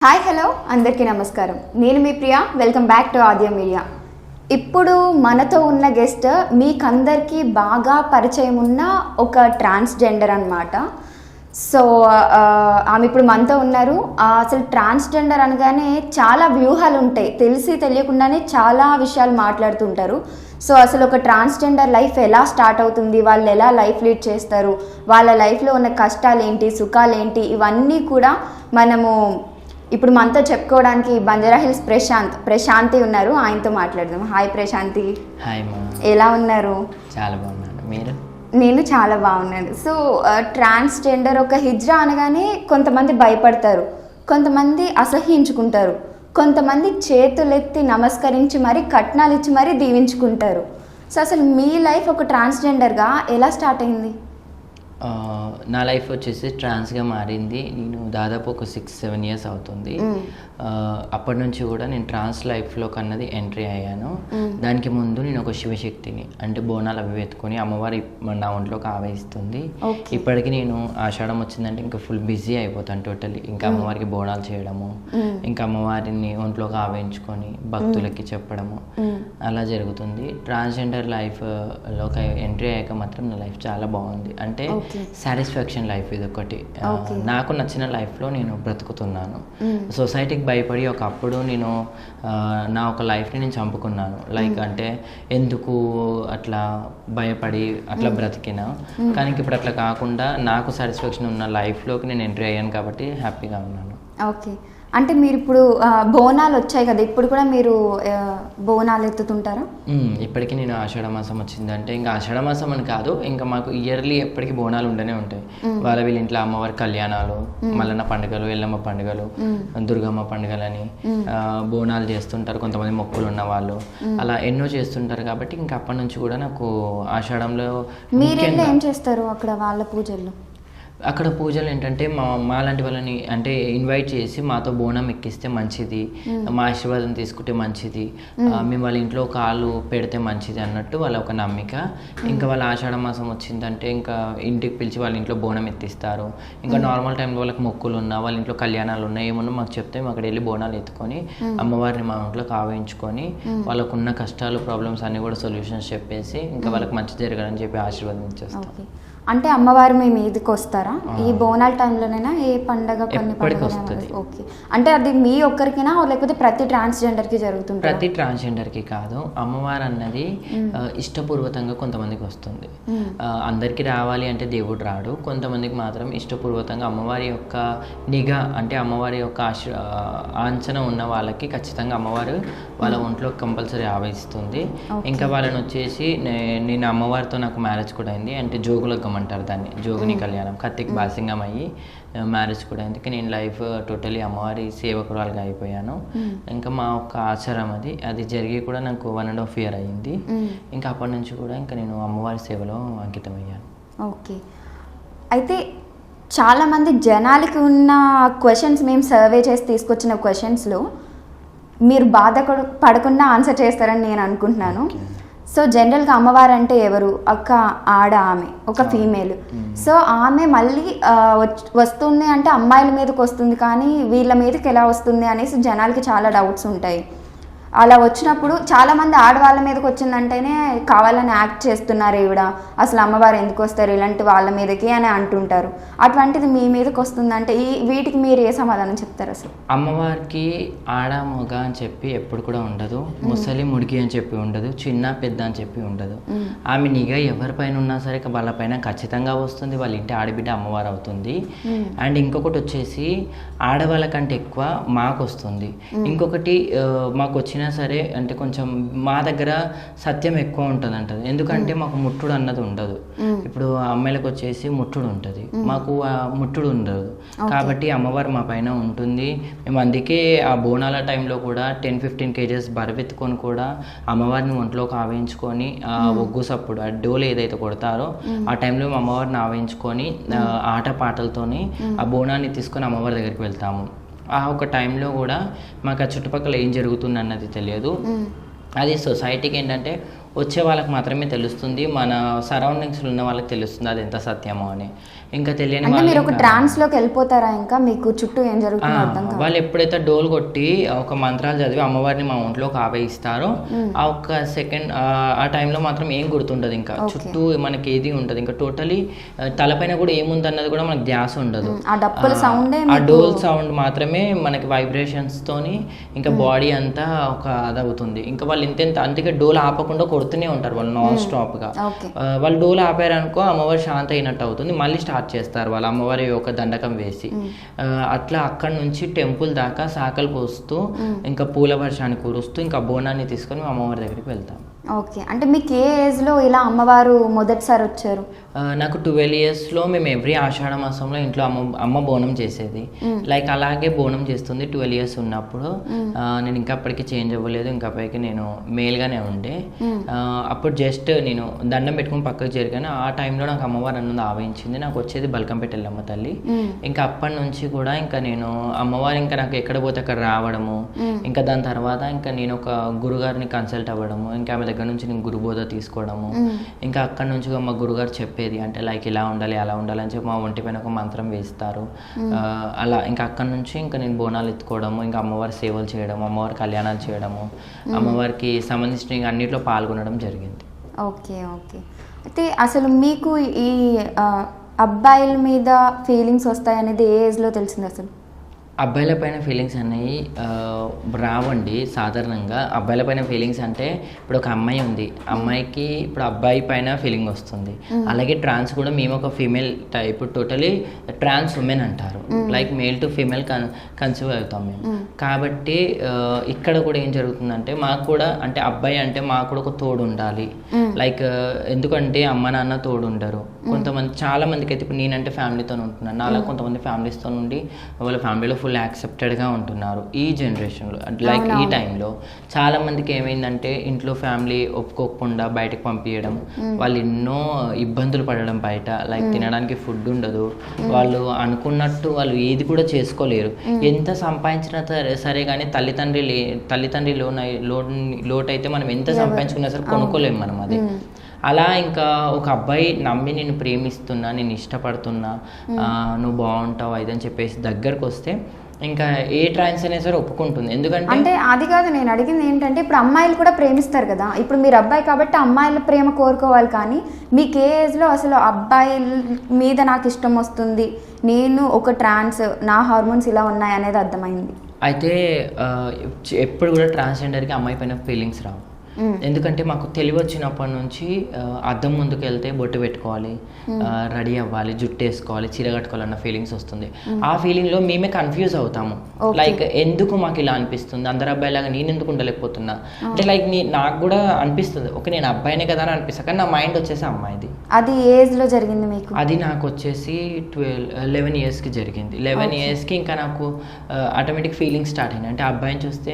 Hi hello అందరికీ నమస్కారం. నేను మీ Priya. Welcome back to Aadya media. ఇప్పుడు మనతో ఉన్న గెస్ట్ మీకందరికీ బాగా పరిచయం ఉన్న ఒక ట్రాన్స్జెండర్ అన్నమాట. సో ఆమె ఇప్పుడు మనతో ఉన్నారు. అసలు ట్రాన్స్జెండర్ అనగానే చాలా వ్యూహాలు ఉంటాయి, తెలిసి తెలియకుండానే చాలా విషయాలు మాట్లాడుతుంటారు. సో అసలు ఒక ట్రాన్స్జెండర్ లైఫ్ ఎలా స్టార్ట్ అవుతుంది, వాళ్ళు ఎలా లైఫ్ లీడ్ చేస్తారు, వాళ్ళ లైఫ్లో ఉన్న కష్టాలు ఏంటి, సుఖాలు ఏంటి, ఇవన్నీ కూడా మనము ఇప్పుడు మనతో చెప్పుకోవడానికి బంజారాహిల్స్ ప్రశాంతి ఉన్నారు. ఆయనతో మాట్లాడదాం. హాయ్ ప్రశాంతి. హాయ్ మా, ఎలా ఉన్నారు? చాలా బాగున్నాను. మీరు? నేను చాలా బాగున్నాను. సో ట్రాన్స్జెండర్ ఒక హిజ్రా అనగానే కొంతమంది భయపడతారు, కొంతమంది అసహ్యించుకుంటారు, కొంతమంది చేతులెత్తి నమస్కరించి మరీ కట్నాలు ఇచ్చి మరీ దీవించుకుంటారు. సో అసలు మీ లైఫ్ ఒక ట్రాన్స్జెండర్గా ఎలా స్టార్ట్ అయింది? నా లైఫ్ వచ్చేసి ట్రాన్స్గా మారింది. నేను దాదాపు ఒక 6-7 years అవుతుంది. అప్పటి నుంచి కూడా నేను ట్రాన్స్ లైఫ్లో కన్నది ఎంట్రీ అయ్యాను. దానికి ముందు నేను ఒక శివశక్తిని, అంటే బోనాలు అవి ఎత్తుకొని అమ్మవారి నా ఒంట్లోకి ఆవేస్తుంది. ఇప్పటికీ నేను ఆషాఢం వచ్చిందంటే ఇంకా ఫుల్ బిజీ అయిపోతాను టోటలీ. ఇంకా అమ్మవారికి బోనాలు చేయడము, ఇంకా అమ్మవారిని ఒంట్లోకి ఆవేయించుకొని భక్తులకి చెప్పడము అలా జరుగుతుంది. ట్రాన్స్జెండర్ లైఫ్లోకి ఎంట్రీ అయ్యాక మాత్రం నా లైఫ్ చాలా బాగుంది. అంటే సాటిస్ఫాక్షన్ లైఫ్ ఇది ఒకటి. నాకు నచ్చిన లైఫ్లో నేను బ్రతుకుతున్నాను. సొసైటీకి భయపడి ఒకప్పుడు నేను నా ఒక లైఫ్ని నేను చంపుకున్నాను. లైక్ అంటే ఎందుకు అట్లా భయపడి అట్లా బ్రతికినా, కానీ ఇప్పుడు అట్లా కాకుండా నాకు సాటిస్ఫాక్షన్ ఉన్న లైఫ్లోకి నేను ఎంట్రీ అయ్యాను కాబట్టి హ్యాపీగా ఉన్నాను. ఓకే, అంటే మీరు ఇప్పుడు బోనాలు వచ్చాయి కదా, ఇప్పుడు కూడా మీరు బోనాలు ఎత్తుతుంటారా? ఇప్పటికీ నేను ఆషాఢ మాసం వచ్చిందంటే, ఇంకా ఆషాఢ మాసం అని కాదు, ఇంకా మాకు ఇయర్లీ ఎప్పటికీ బోనాలు ఉండనే ఉంటాయి. వీళ్ళ ఇంట్లో అమ్మవారి కళ్యాణాలు, మల్లన్న పండుగలు, ఎల్లమ్మ పండుగలు, దుర్గమ్మ పండుగలని బోనాలు చేస్తుంటారు. కొంతమంది మొక్కులు ఉన్న వాళ్ళు అలా ఎన్నో చేస్తుంటారు. కాబట్టి ఇంకా అప్పటి నుంచి కూడా నాకు ఆషాఢంలో మీరు ఏం చేస్తారు అక్కడ వాళ్ళ పూజల్లో? అక్కడ పూజలు ఏంటంటే మా లాంటి వాళ్ళని అంటే ఇన్వైట్ చేసి మాతో బోనం ఎక్కిస్తే మంచిది, మా ఆశీర్వాదం తీసుకుంటే మంచిది, మేము వాళ్ళ ఇంట్లో కాళ్ళు పెడితే మంచిది అన్నట్టు వాళ్ళ ఒక నమ్మిక. ఇంకా వాళ్ళ ఆషాఢ మాసం వచ్చిందంటే ఇంకా ఇంటికి పిలిచి వాళ్ళ ఇంట్లో బోనం ఎత్తిస్తారు. ఇంకా నార్మల్ టైంలో వాళ్ళకి మొక్కులు ఉన్నా, వాళ్ళ ఇంట్లో కళ్యాణాలు ఉన్నాయి, ఏమన్నా మాకు చెప్తే మేము అక్కడ వెళ్ళి బోనాలు ఎత్తుకొని అమ్మవారిని మా ఇంట్లో కావించుకొని వాళ్ళకున్న కష్టాలు ప్రాబ్లమ్స్ అన్నీ కూడా సొల్యూషన్స్ చెప్పేసి ఇంకా వాళ్ళకి మంచి జరగాలని చెప్పి ఆశీర్వాదం ఇచ్చేస్తాం. అంటే అమ్మవారు మీ మీదకి వస్తారా ఈ బోనాల టైంలోనైనా? ఏ పండగ? కొన్ని పండుగలు. ఓకే, అంటే అది మీ ఒక్కరికినా లేకపోతే ప్రతి ట్రాన్స్జెండర్కి జరుగుతుంది? ప్రతి ట్రాన్స్జెండర్కి కాదు. అమ్మవారు అన్నది ఇష్టపూర్వకంగా కొంతమందికి వస్తుంది. అందరికీ రావాలి అంటే దేవుడు రాడు. కొంతమందికి మాత్రం ఇష్టపూర్వకంగా అమ్మవారి యొక్క నిఘా, అంటే అమ్మవారి యొక్క ఆంచన ఉన్న వాళ్ళకి ఖచ్చితంగా అమ్మవారు వాళ్ళ ఒంట్లో కంపల్సరీ ఆవహిస్తుంది. ఇంకా వాళ్ళని వచ్చేసి నేను అమ్మవారితో నాకు మ్యారేజ్ కూడా అయింది. అంటే జోగులగ్గం అంటారు దాన్ని, జోగిని కళ్యాణం, కత్తికి బాసింగం అయ్యి మ్యారేజ్ కూడా అయింది. నేను లైఫ్ టోటలీ అమ్మవారి సేవకురాలుగా అయిపోయాను. ఇంకా మా ఒక్క ఆచారం అది జరిగి కూడా నాకు 1.5 year అయ్యింది. ఇంకా అప్పటి నుంచి కూడా ఇంకా నేను అమ్మవారి సేవలో అంకితం అయ్యాను. ఓకే, అయితే చాలామంది జనాలకి ఉన్న క్వశ్చన్స్, మేము సర్వే చేసి తీసుకొచ్చిన క్వశ్చన్స్లో మీరు పడకుండా ఆన్సర్ చేస్తారని నేను అనుకుంటున్నాను. సో జనరల్గా అమ్మవారు అంటే ఎవరు? ఆమె ఒక ఫీమేల్. సో ఆమె మళ్ళీ వస్తుంది అంటే అమ్మాయిల మీదకి వస్తుంది, కానీ వీళ్ళ మీదకి ఎలా వస్తుంది అనేసి జనాలకి చాలా డౌట్స్ ఉంటాయి. అలా వచ్చినప్పుడు చాలామంది ఆడవాళ్ళ మీదకి వచ్చిందంటేనే కావాలని యాక్ట్ చేస్తున్నారు, ఈవిడ అసలు అమ్మవారు ఎందుకు వస్తారు ఇలాంటి వాళ్ళ మీదకి అని అంటుంటారు. అటువంటిది మీ మీదకి వస్తుందంటే వీటికి మీరు ఏ సమాధానం చెప్తారు? అసలు అమ్మవారికి ఆడ మొగ అని చెప్పి ఎప్పుడు కూడా ఉండదు, ముసలి ముడికి అని చెప్పి ఉండదు, చిన్న పెద్ద అని చెప్పి ఉండదు. ఆమె నిఘా ఎవరిపైన ఉన్నా సరే వాళ్ళపైన ఖచ్చితంగా వస్తుంది. వాళ్ళ ఇంటి ఆడబిడ్డ అమ్మవారు అవుతుంది. అండ్ ఇంకొకటి వచ్చేసి ఆడవాళ్ళ కంటే ఎక్కువ మాకు వస్తుంది. ఇంకొకటి మాకు వచ్చిన సరే అంటే కొంచెం మా దగ్గర సత్యం ఎక్కువ ఉంటుంది అంటది. ఎందుకంటే మాకు ముట్టుడు అన్నది ఉండదు. ఇప్పుడు అమ్మాయిలకు వచ్చేసి ముట్టుడు ఉంటుంది, మాకు ఆ ముట్టుడు ఉండదు. కాబట్టి అమ్మవారు మా పైన ఉంటుంది. మేము అందుకే ఆ బోనాల టైంలో కూడా 10-15 kgs బరువెత్తుకొని కూడా అమ్మవారిని ఒంట్లోకి ఆవేయించుకొని ఆ ఒగ్గు సప్పుడు, ఆ డోలు ఏదైతే కొడతారో ఆ టైంలో అమ్మవారిని ఆవేయించుకొని ఆట పాటలతోని ఆ బోనాన్ని తీసుకొని అమ్మవారి దగ్గరికి వెళ్తాము. ఆ ఒక టైంలో కూడా మాకు ఆ చుట్టుపక్కల ఏం జరుగుతుంది అన్నది తెలియదు. అది సొసైటీకి ఏంటంటే వచ్చే వాళ్ళకి మాత్రమే తెలుస్తుంది, మన సరౌండింగ్స్లో ఉన్న వాళ్ళకి తెలుస్తుంది అది ఎంత సత్యమో అని. ఇంకా తెలియని అంటే మీరు ఒక వాళ్ళు ట్రాన్స్ లోకి వెళ్ళిపోతారా? ఇంకా మీకు చుట్టూ ఏం జరుగుతుందో అర్థం కాదు. వాళ్ళు ఎప్పుడైతే డోల్ కొట్టి ఒక మంత్రాలు చదివి అమ్మవారిని మా ఒంట్లోకి ఆవేయిస్తారో ఆ ఒక్క సెకండ్ ఆ టైంలో మాత్రం ఏం గుర్తుండదు, ఇంకా చుట్టూ మనకి ఏది ఉండదు, ఇంకా టోటలీ తలపైన కూడా ఏముంది అన్నది కూడా మనకి ధ్యాస ఉండదు. ఆ డప్పుల సౌండే, ఆ డోల్ సౌండ్ మాత్రమే మనకి వైబ్రేషన్స్ తోని ఇంకా బాడీ అంతా ఒక అదవుతుంది. ఇంకా వాళ్ళు ఇంతెంత అందుకే డోల్ ఆపకుండా కొడుతూనే ఉంటారు వాళ్ళు నాన్ స్టాప్ గా. వాళ్ళు డోల్ ఆపారనుకో అమ్మవారు శాంత అయినట్టు అవుతుంది, మళ్ళీ స్టార్ట్ చేస్తారు వాళ్ళు అమ్మవారి ఒక దండకం వేసి. అట్లా అక్కడ నుంచి టెంపుల్ దాకా సాకలు పోస్తూ ఇంకా పూల వర్షాన్ని కురుస్తూ ఇంకా బోనాన్ని తీసుకొని అమ్మవారి దగ్గరికి వెళ్తాం. ఓకే, అంటే మీకు ఏ ఏజ్లో ఇలా అమ్మవారు మొదటిసారి వచ్చారు? నాకు 12 yearsలో మేము ఎవ్రీ ఆషాఢ మాసంలో ఇంట్లో అమ్మ బోనం చేసేది. లైక్ అలాగే బోనం చేస్తుంది 12 years ఉన్నప్పుడు. నేను ఇంకా అప్పటికి చేంజ్ అవ్వలేదు, ఇంకా పైకి నేను మేల్గానే ఉండే. అప్పుడు జస్ట్ నేను దండం పెట్టుకుని పక్కకు జరిగాను. ఆ టైంలో నాకు అమ్మవారు అన్నది ఆవహించింది. నాకు వచ్చేది బల్కంపేట ఎల్లమ్మ తల్లి. ఇంకా అప్పటి నుంచి కూడా ఇంకా నేను అమ్మవారు ఇంకా నాకు ఎక్కడ పోతే అక్కడ రావడము, ఇంకా దాని తర్వాత ఇంకా నేను ఒక గురుగారిని కన్సల్ట్ అవ్వడము, ఇంకా ఆమె దగ్గర నుంచి నేను గురుబోధ తీసుకోవడము. ఇంకా అక్కడ నుంచి మా గురుగారు చెప్పేది అంటే లైక్ ఇలా ఉండాలి అలా ఉండాలి అని చెప్పి మా ఒంటి పైన ఒక మంత్రం వేస్తారు. అలా ఇంకా అక్కడ నుంచి ఇంకా నేను బోనాలు ఎత్తుకోవడము, ఇంకా అమ్మవారి సేవలు చేయడము, అమ్మవారి కళ్యాణాలు చేయడము, అమ్మవారికి సంబంధించిన అన్నిట్లో పాల్గొనడం జరిగింది. ఓకే ఓకే, అయితే అసలు మీకు ఈ అబ్బాయిల మీద ఫీలింగ్స్ వస్తాయనేది ఏ ఏజ్లో తెలిసింది అసలు? అబ్బాయిల పైన ఫీలింగ్స్ అనేవి రావండి సాధారణంగా. అబ్బాయిల పైన ఫీలింగ్స్ అంటే ఇప్పుడు ఒక అమ్మాయి ఉంది, అమ్మాయికి ఇప్పుడు అబ్బాయి పైన ఫీలింగ్ వస్తుంది. అలాగే ట్రాన్స్ కూడా మేము ఒక female type totally trans women అంటారు, like male to female conceive అవుతాం మేము. కాబట్టి ఇక్కడ కూడా ఏం జరుగుతుందంటే మాకు కూడా అంటే అబ్బాయి అంటే మాకు కూడా ఒక తోడు ఉండాలి. లైక్ ఎందుకంటే అమ్మ నాన్న తోడు ఉండరు. కొంతమంది చాలా మందికి అయితే ఇప్పుడు నేనంటే ఫ్యామిలీతో ఉంటున్నాను, నాలా కొంతమంది ఫ్యామిలీస్తో నుండి వాళ్ళ ఫ్యామిలీలో ఫుల్ యాక్సెప్టెడ్గా ఉంటున్నారు ఈ జనరేషన్లో. లైక్ ఈ టైంలో చాలా మందికి ఏమైందంటే ఇంట్లో ఫ్యామిలీ ఒప్పుకోకుండా బయటకు పంపించడం, వాళ్ళు ఎన్నో ఇబ్బందులు పడడం బయట. లైక్ తినడానికి ఫుడ్ ఉండదు, వాళ్ళు అనుకున్నట్టు వాళ్ళు ఏది కూడా చేసుకోలేరు. ఎంత సంపాదించినా సరే కానీ తల్లిదండ్రి లోటు అయితే మనం ఎంత సంపాదించుకున్నా సరే కొనుక్కోలేము మనం అది. అలా ఇంకా ఒక అబ్బాయి నమ్మి నేను ప్రేమిస్తున్నా, నేను ఇష్టపడుతున్నా, నువ్వు బాగుంటావు అదని చెప్పేసి దగ్గరకు వస్తే ఇంకా ఏ ట్రాన్స్ అయినా సరే ఒప్పుకుంటుంది. ఎందుకంటే అంటే అది కాదు నేను అడిగింది ఏంటంటే ఇప్పుడు అమ్మాయిలు కూడా ప్రేమిస్తారు కదా, ఇప్పుడు మీరు అబ్బాయి కాబట్టి అమ్మాయిల ప్రేమ కోరుకోవాలి, కానీ మీకు ఏ ఏజ్లో అసలు అబ్బాయిల మీద నాకు ఇష్టం వస్తుంది, నేను ఒక ట్రాన్స్, నా హార్మోన్స్ ఇలా ఉన్నాయి అనేది అర్థమైంది? అయితే ఎప్పుడు కూడా ట్రాన్స్జెండర్కి అమ్మాయి పైన ఫీలింగ్స్ రావు. ఎందుకంటే మాకు తెలివి వచ్చినప్పటి నుంచి అద్దం ముందుకు వెళ్తే బొట్టు పెట్టుకోవాలి, రెడీ అవ్వాలి, జుట్టు వేసుకోవాలి, చీర కట్టుకోవాలన్న ఫీలింగ్స్ వస్తుంది. ఆ ఫీలింగ్లో మేమే కన్ఫ్యూజ్ అవుతాము. లైక్ ఎందుకు మాకు ఇలా అనిపిస్తుంది, అందరు అబ్బాయిలాగా నేను ఎందుకు ఉండలేకపోతున్నా అంటే లైక్ నాకు కూడా అనిపిస్తుంది ఓకే నేను అబ్బాయినే కదా అని అనిపిస్తుంది, కానీ నా మైండ్ వచ్చేసి అమ్మాయిది. అది ఏజ్లో జరిగింది మీకు? అది నాకు వచ్చేసి 11 yearsకి జరిగింది. 11 yearsకి ఇంకా నాకు ఆటోమేటిక్ ఫీలింగ్స్ స్టార్ట్ అయినాయి. అంటే అబ్బాయిని చూస్తే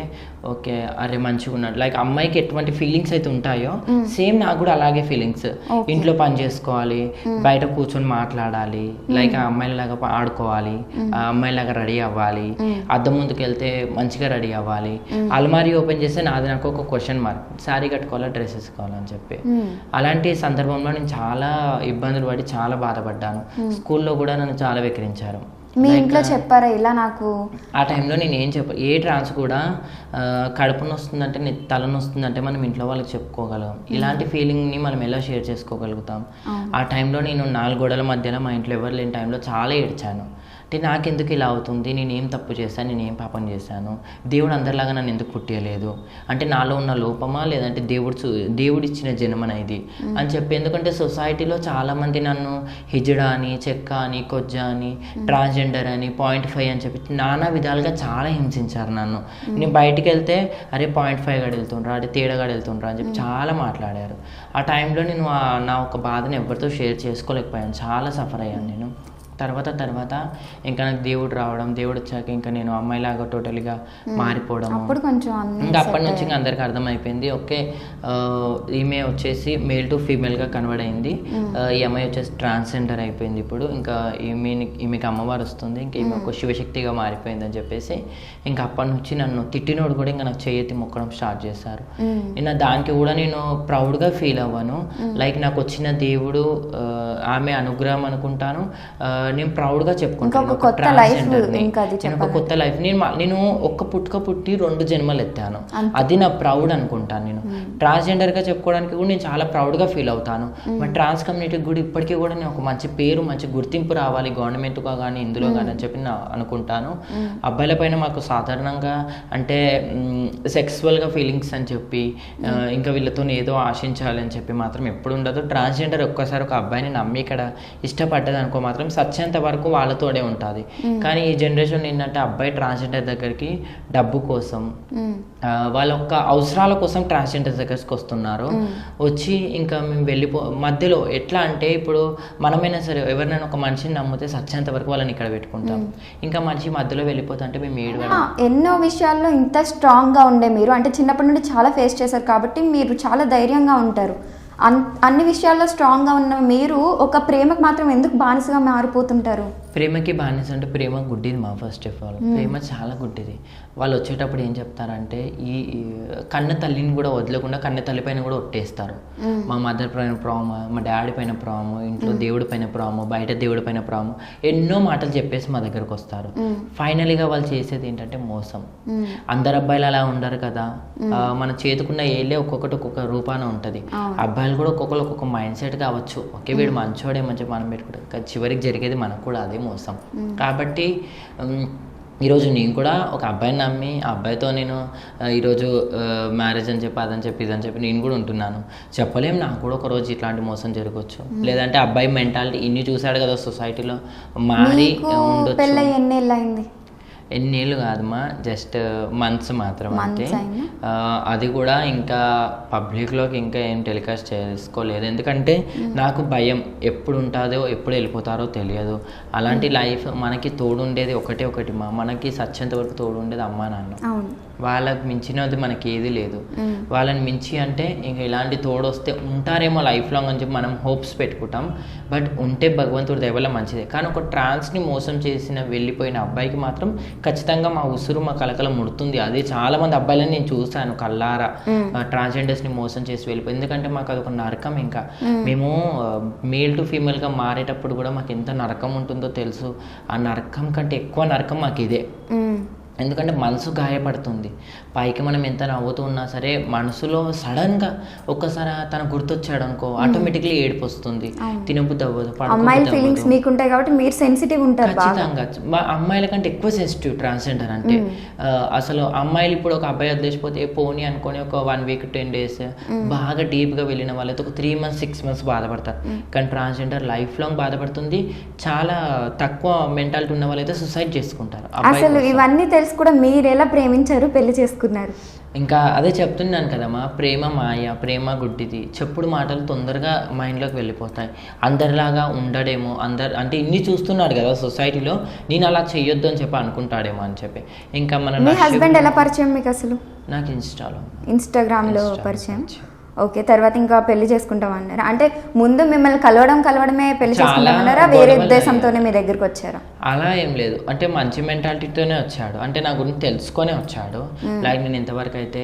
ఓకే అరే మంచిగా ఉన్నాడు, లైక్ అమ్మాయికి ఎటువంటి ఫీలింగ్స్ అయితే ఉంటాయో సేమ్ నాకు కూడా అలాగే ఫీలింగ్స్. ఇంట్లో పని చేసుకోవాలి, బయట కూర్చొని మాట్లాడాలి, లైక్ ఆ అమ్మాయిలాగా ఆడుకోవాలి, ఆ అమ్మాయిలాగా రెడీ అవ్వాలి, అద్దం ముందుకు వెళ్తే మంచిగా రెడీ అవ్వాలి, అల్మారీ ఓపెన్ చేస్తే నాది నాకు ఒక క్వశ్చన్ మార్క్, శారీ కట్టుకోవాలా డ్రెస్ వేసుకోవాలని చెప్పి. అలాంటి సందర్భంలో నేను చాలా ఇబ్బందులు పడి చాలా బాధపడ్డాను. స్కూల్లో కూడా నన్ను చాలా వెక్కిరించారు. మీ ఇంట్లో చెప్పారా ఇలా? నాకు ఆ టైంలో నేను ఏం ఏ ట్రాన్స్ కూడా కడుపున వస్తుందంటే తలను వస్తుందంటే మనం ఇంట్లో వాళ్ళకి చెప్పుకోగలం. ఇలాంటి ఫీలింగ్ని మనం ఎలా షేర్ చేసుకోగలుగుతాం? ఆ టైంలో నేను 4 గోడల మధ్యలో మా ఇంట్లో ఎవరు లేని టైంలో చాలా ఏడ్చాను. అంటే నాకెందుకు ఇలా అవుతుంది, నేనేం తప్పు చేశాను, నేనేం పాపం చేశాను, దేవుడు అందరిలాగా నన్ను ఎందుకు పుట్టలేదు, అంటే నాలో ఉన్న లోపమా లేదంటే దేవుడు ఇచ్చిన జన్మన ఇది అని చెప్పి. ఎందుకంటే సొసైటీలో చాలామంది నన్ను హిజడా అని, చెక్క అని, కొజ్జా అని, ట్రాన్స్జెండర్ అని, 0.5 అని చెప్పి నానా విధాలుగా చాలా హింసించారు నన్ను. నేను బయటికి వెళ్తే అరే 0.5 గడి వెళ్తుండ్రా, అరే తేడాగాడు వెళ్తుండ్రా అని చెప్పి చాలా మాట్లాడారు. ఆ టైంలో నేను నా ఒక బాధను ఎవరితో షేర్ చేసుకోలేకపోయాను, చాలా సఫర్ అయ్యాను నేను. తర్వాత ఇంకా నాకు దేవుడు రావడం, దేవుడు వచ్చాక ఇంకా నేను అమ్మాయిలాగా టోటల్గా మారిపోవడం. అప్పుడు కొంచెం ఇంకా అప్పటి నుంచి ఇంకా అందరికి అర్థమైపోయింది, ఓకే ఈమె వచ్చేసి మేల్ టు ఫీమేల్గా కన్వర్ట్ అయింది, ఈ అమ్మాయి వచ్చేసి ట్రాన్స్జెండర్ అయిపోయింది, ఇప్పుడు ఇంకా ఈమెకి అమ్మవారు వస్తుంది, ఇంకా ఈమె ఒక శివశక్తిగా మారిపోయింది అని చెప్పేసి ఇంకా అప్పటి నుంచి నన్ను తిట్టినోడు కూడా ఇంకా నాకు చేయెత్తి మొక్కడం స్టార్ట్ చేశారు. నేను దానికి కూడా నేను ప్రౌడ్గా ఫీల్ అవ్వను. లైక్ నాకు వచ్చిన దేవుడు ఆమె అనుగ్రహం అనుకుంటాను. నేను ప్రౌడ్గా చెప్పుకుంటాను ఒక కొత్త లైఫ్. నేను ఒక్క పుట్టి 2 జన్మలు ఎత్తాను, అది నా ప్రౌడ్ అనుకుంటాను. నేను ట్రాన్స్జెండర్గా చెప్పుకోవడానికి కూడా నేను చాలా ప్రౌడ్గా ఫీల్ అవుతాను. మరి ట్రాన్స్ కమ్యూనిటీకి కూడా ఇప్పటికీ కూడా నేను ఒక మంచి పేరు, మంచి గుర్తింపు రావాలి గవర్నమెంట్గా కానీ ఇందులో కానీ అని చెప్పి అనుకుంటాను. అబ్బాయిల పైన మాకు సాధారణంగా అంటే సెక్సువల్గా ఫీలింగ్స్ అని చెప్పి ఇంకా వీళ్ళతో ఏదో ఆశించాలి అని చెప్పి మాత్రం ఎప్పుడు ఉండదు. ట్రాన్స్జెండర్ ఒక్కసారి ఒక అబ్బాయిని నమ్మి ఇక్కడ ఇష్టపడ్డది అనుకో మాత్రం సచ్చేంత వరకు వాళ్ళతోనే ఉంటుంది. కానీ ఈ జనరేషన్ ఏంటంటే అబ్బాయి ట్రాన్స్జెండర్ దగ్గరికి డబ్బు కోసం, వాళ్ళ యొక్క అవసరాల కోసం ట్రాన్స్జెండర్ దగ్గరికి వస్తున్నారు. వచ్చి ఇంకా మేము మధ్యలో ఎట్లా అంటే ఇప్పుడు మనమైనా సరే ఎవరినైనా ఒక మనిషిని నమ్మితే సచ్చేంత వరకు వాళ్ళని ఇక్కడ పెట్టుకుంటాం. ఇంకా మనిషి మధ్యలో వెళ్ళిపోతుంటే మేము ఎన్నో విషయాల్లో ఇంత స్ట్రాంగ్గా ఉండే మీరు అంటే చిన్నప్పటి నుండి చాలా ఫేస్ చేశారు కాబట్టి మీరు చాలా ధైర్యంగా ఉంటారు. అన్ని విషయాల్లో స్ట్రాంగ్గా ఉన్న మీరు ఒక ప్రేమకు మాత్రం ఎందుకు బానిసగా మారిపోతుంటారు? ప్రేమకి బానిస అంటే ప్రేమ గుడ్డిది మా ఫస్ట్ ఆఫ్ ఆల్. ప్రేమ చాలా గుడ్డిది. వాళ్ళు వచ్చేటప్పుడు ఏం చెప్తారంటే ఈ కన్న తల్లిని కూడా వదలకుండా కన్న తల్లి పైన కూడా ఒట్టేస్తారు. మా మదర్ పైన ప్రాము, మా డాడీ పైన ప్రాము, ఇంట్లో దేవుడి పైన ప్రాము, బయట దేవుడి పైన ప్రాము, ఎన్నో మాటలు చెప్పేసి మా దగ్గరకు వస్తారు. ఫైనల్గా వాళ్ళు చేసేది ఏంటంటే మోసం. అందరు అబ్బాయిలు అలా ఉండరు కదా, మన చేతుకున్న ఏళ్ళే ఒక్కొక్క రూపాన ఉంటుంది. అబ్బాయిలు కూడా ఒక్కొక్క మైండ్ సెట్ కావచ్చు, ఓకే వీడు మంచోడే మంచి మనం పెట్టుకుంటాం, చివరికి జరిగేది మనకు కూడా అదే మోసం. కాబట్టి ఈరోజు నేను కూడా ఒక అబ్బాయిని నమ్మి ఆ అబ్బాయితో నేను ఈరోజు మ్యారేజ్ అని చెప్పి అదని చెప్పి ఇదని చెప్పి నేను కూడా ఉంటున్నాను. చెప్పలేము, నాకు కూడా ఒక రోజు ఇట్లాంటి మోసం జరగవచ్చు. లేదంటే అబ్బాయి మెంటాలిటీ ఇన్ని చూశాడు కదా సొసైటీలో, మారి ఉండొచ్చు. ఎన్నేళ్ళు కాదమ్మా, జస్ట్ మంత్స్ మాత్రం. అంటే అది కూడా ఇంకా పబ్లిక్లోకి ఇంకా ఏం టెలికాస్ట్ చేసుకోలేదు. ఎందుకంటే నాకు భయం, ఎప్పుడు ఉంటుందో ఎప్పుడు వెళ్ళిపోతారో తెలియదు. అలాంటి లైఫ్ మనకి తోడుండేది ఒకటి మనకి సచ్చేంత వరకు తోడుండేది అమ్మా నాన్న. వాళ్ళకి మించినది మనకి ఏది లేదు. వాళ్ళని మించి అంటే ఇంకా ఇలాంటి తోడు వస్తే ఉంటారేమో లైఫ్ లాంగ్ అని చెప్పి మనం హోప్స్ పెట్టుకుంటాం. బట్ ఉంటే భగవంతుడి దయ వల్ల మంచిదే. కానీ ఒక ట్రాన్స్ని మోసం చేసిన వెళ్ళిపోయిన అబ్బాయికి మాత్రం ఖచ్చితంగా మా ఉసురు మా కలకల ముడుతుంది. అది చాలా మంది అబ్బాయిలని నేను చూశాను కల్లారా, ట్రాన్స్జెండర్స్ని మోసం చేసి వెళ్ళిపోయి. ఎందుకంటే మాకు అదొక నరకం. ఇంకా మేము మేల్ టు ఫీమేల్గా మారేటప్పుడు కూడా మాకు ఎంత నరకం ఉంటుందో తెలుసు. ఆ నరకం కంటే ఎక్కువ నరకం మాకు ఇదే. ఎందుకంటే మనసు గాయపడుతుంది. పైకి మనం ఎంత నవ్వుతూ ఉన్నా సరే మనసులో సడన్గా ఒక్కసారి తను గుర్తొచ్చాడు అనుకో, ఆటోమేటిక్లీ ఏడుపు వస్తుంది, తినబుద్ధి అవ్వదు. ఖచ్చితంగా అమ్మాయిల కంటే ఎక్కువ సెన్సిటివ్ ట్రాన్స్జెండర్ అంటే. అసలు అమ్మాయిలు ఇప్పుడు ఒక అబ్బాయి వదిలేసిపోతే పోనీ అనుకొని ఒక 1 వీక్ 10 డేస్ బాగా డీప్గా వెళ్ళిన వాళ్ళైతే ఒక 3 months 6 months బాధపడతారు. కానీ ట్రాన్స్జెండర్ లైఫ్ లాంగ్ బాధపడుతుంది. చాలా తక్కువ మెంటాలిటీ ఉన్న వాళ్ళైతే సూసైడ్ చేసుకుంటారు. అసలు ఇవన్నీ తెలిసి కూడా మీరు ఎలా ప్రేమించారు, పెళ్లి చేసుకున్నారు? ఇంకా అదే చెప్తున్నాను కదమ్మా, ప్రేమ మాయ, ప్రేమ గుడ్డిది. చెప్పుడు మాటలు తొందరగా మైండ్లోకి వెళ్ళిపోతాయి. అందరిలాగా ఉండడేమో, అంటే ఇన్ని చూస్తున్నాడు కదా సొసైటీలో, నేను అలా చెయ్యొద్దు అని చెప్పి అనుకుంటాడేమో అని చెప్పి. ఇంకా మీ హస్బెండ్ ఎలా పరిచయం మీకు? అసలు నాకు ఇన్స్టాగ్రామ్లో పరిచయం. ఓకే, తర్వాత ఇంకా పెళ్లి చేసుకుంటామన్నారా? అంటే ముందు మిమ్మల్ని కలవడమే పెళ్లి చేసుకుంటామన్నారా, వేరే ఉద్దేశంతోనే మీ దగ్గరికి వచ్చారా? అలా ఏం లేదు, అంటే మంచి మెంటాలిటీతోనే వచ్చాడు. అంటే నా గురించి తెలుసుకొనే వచ్చాడు. లైక్ నేను ఇంతవరకు అయితే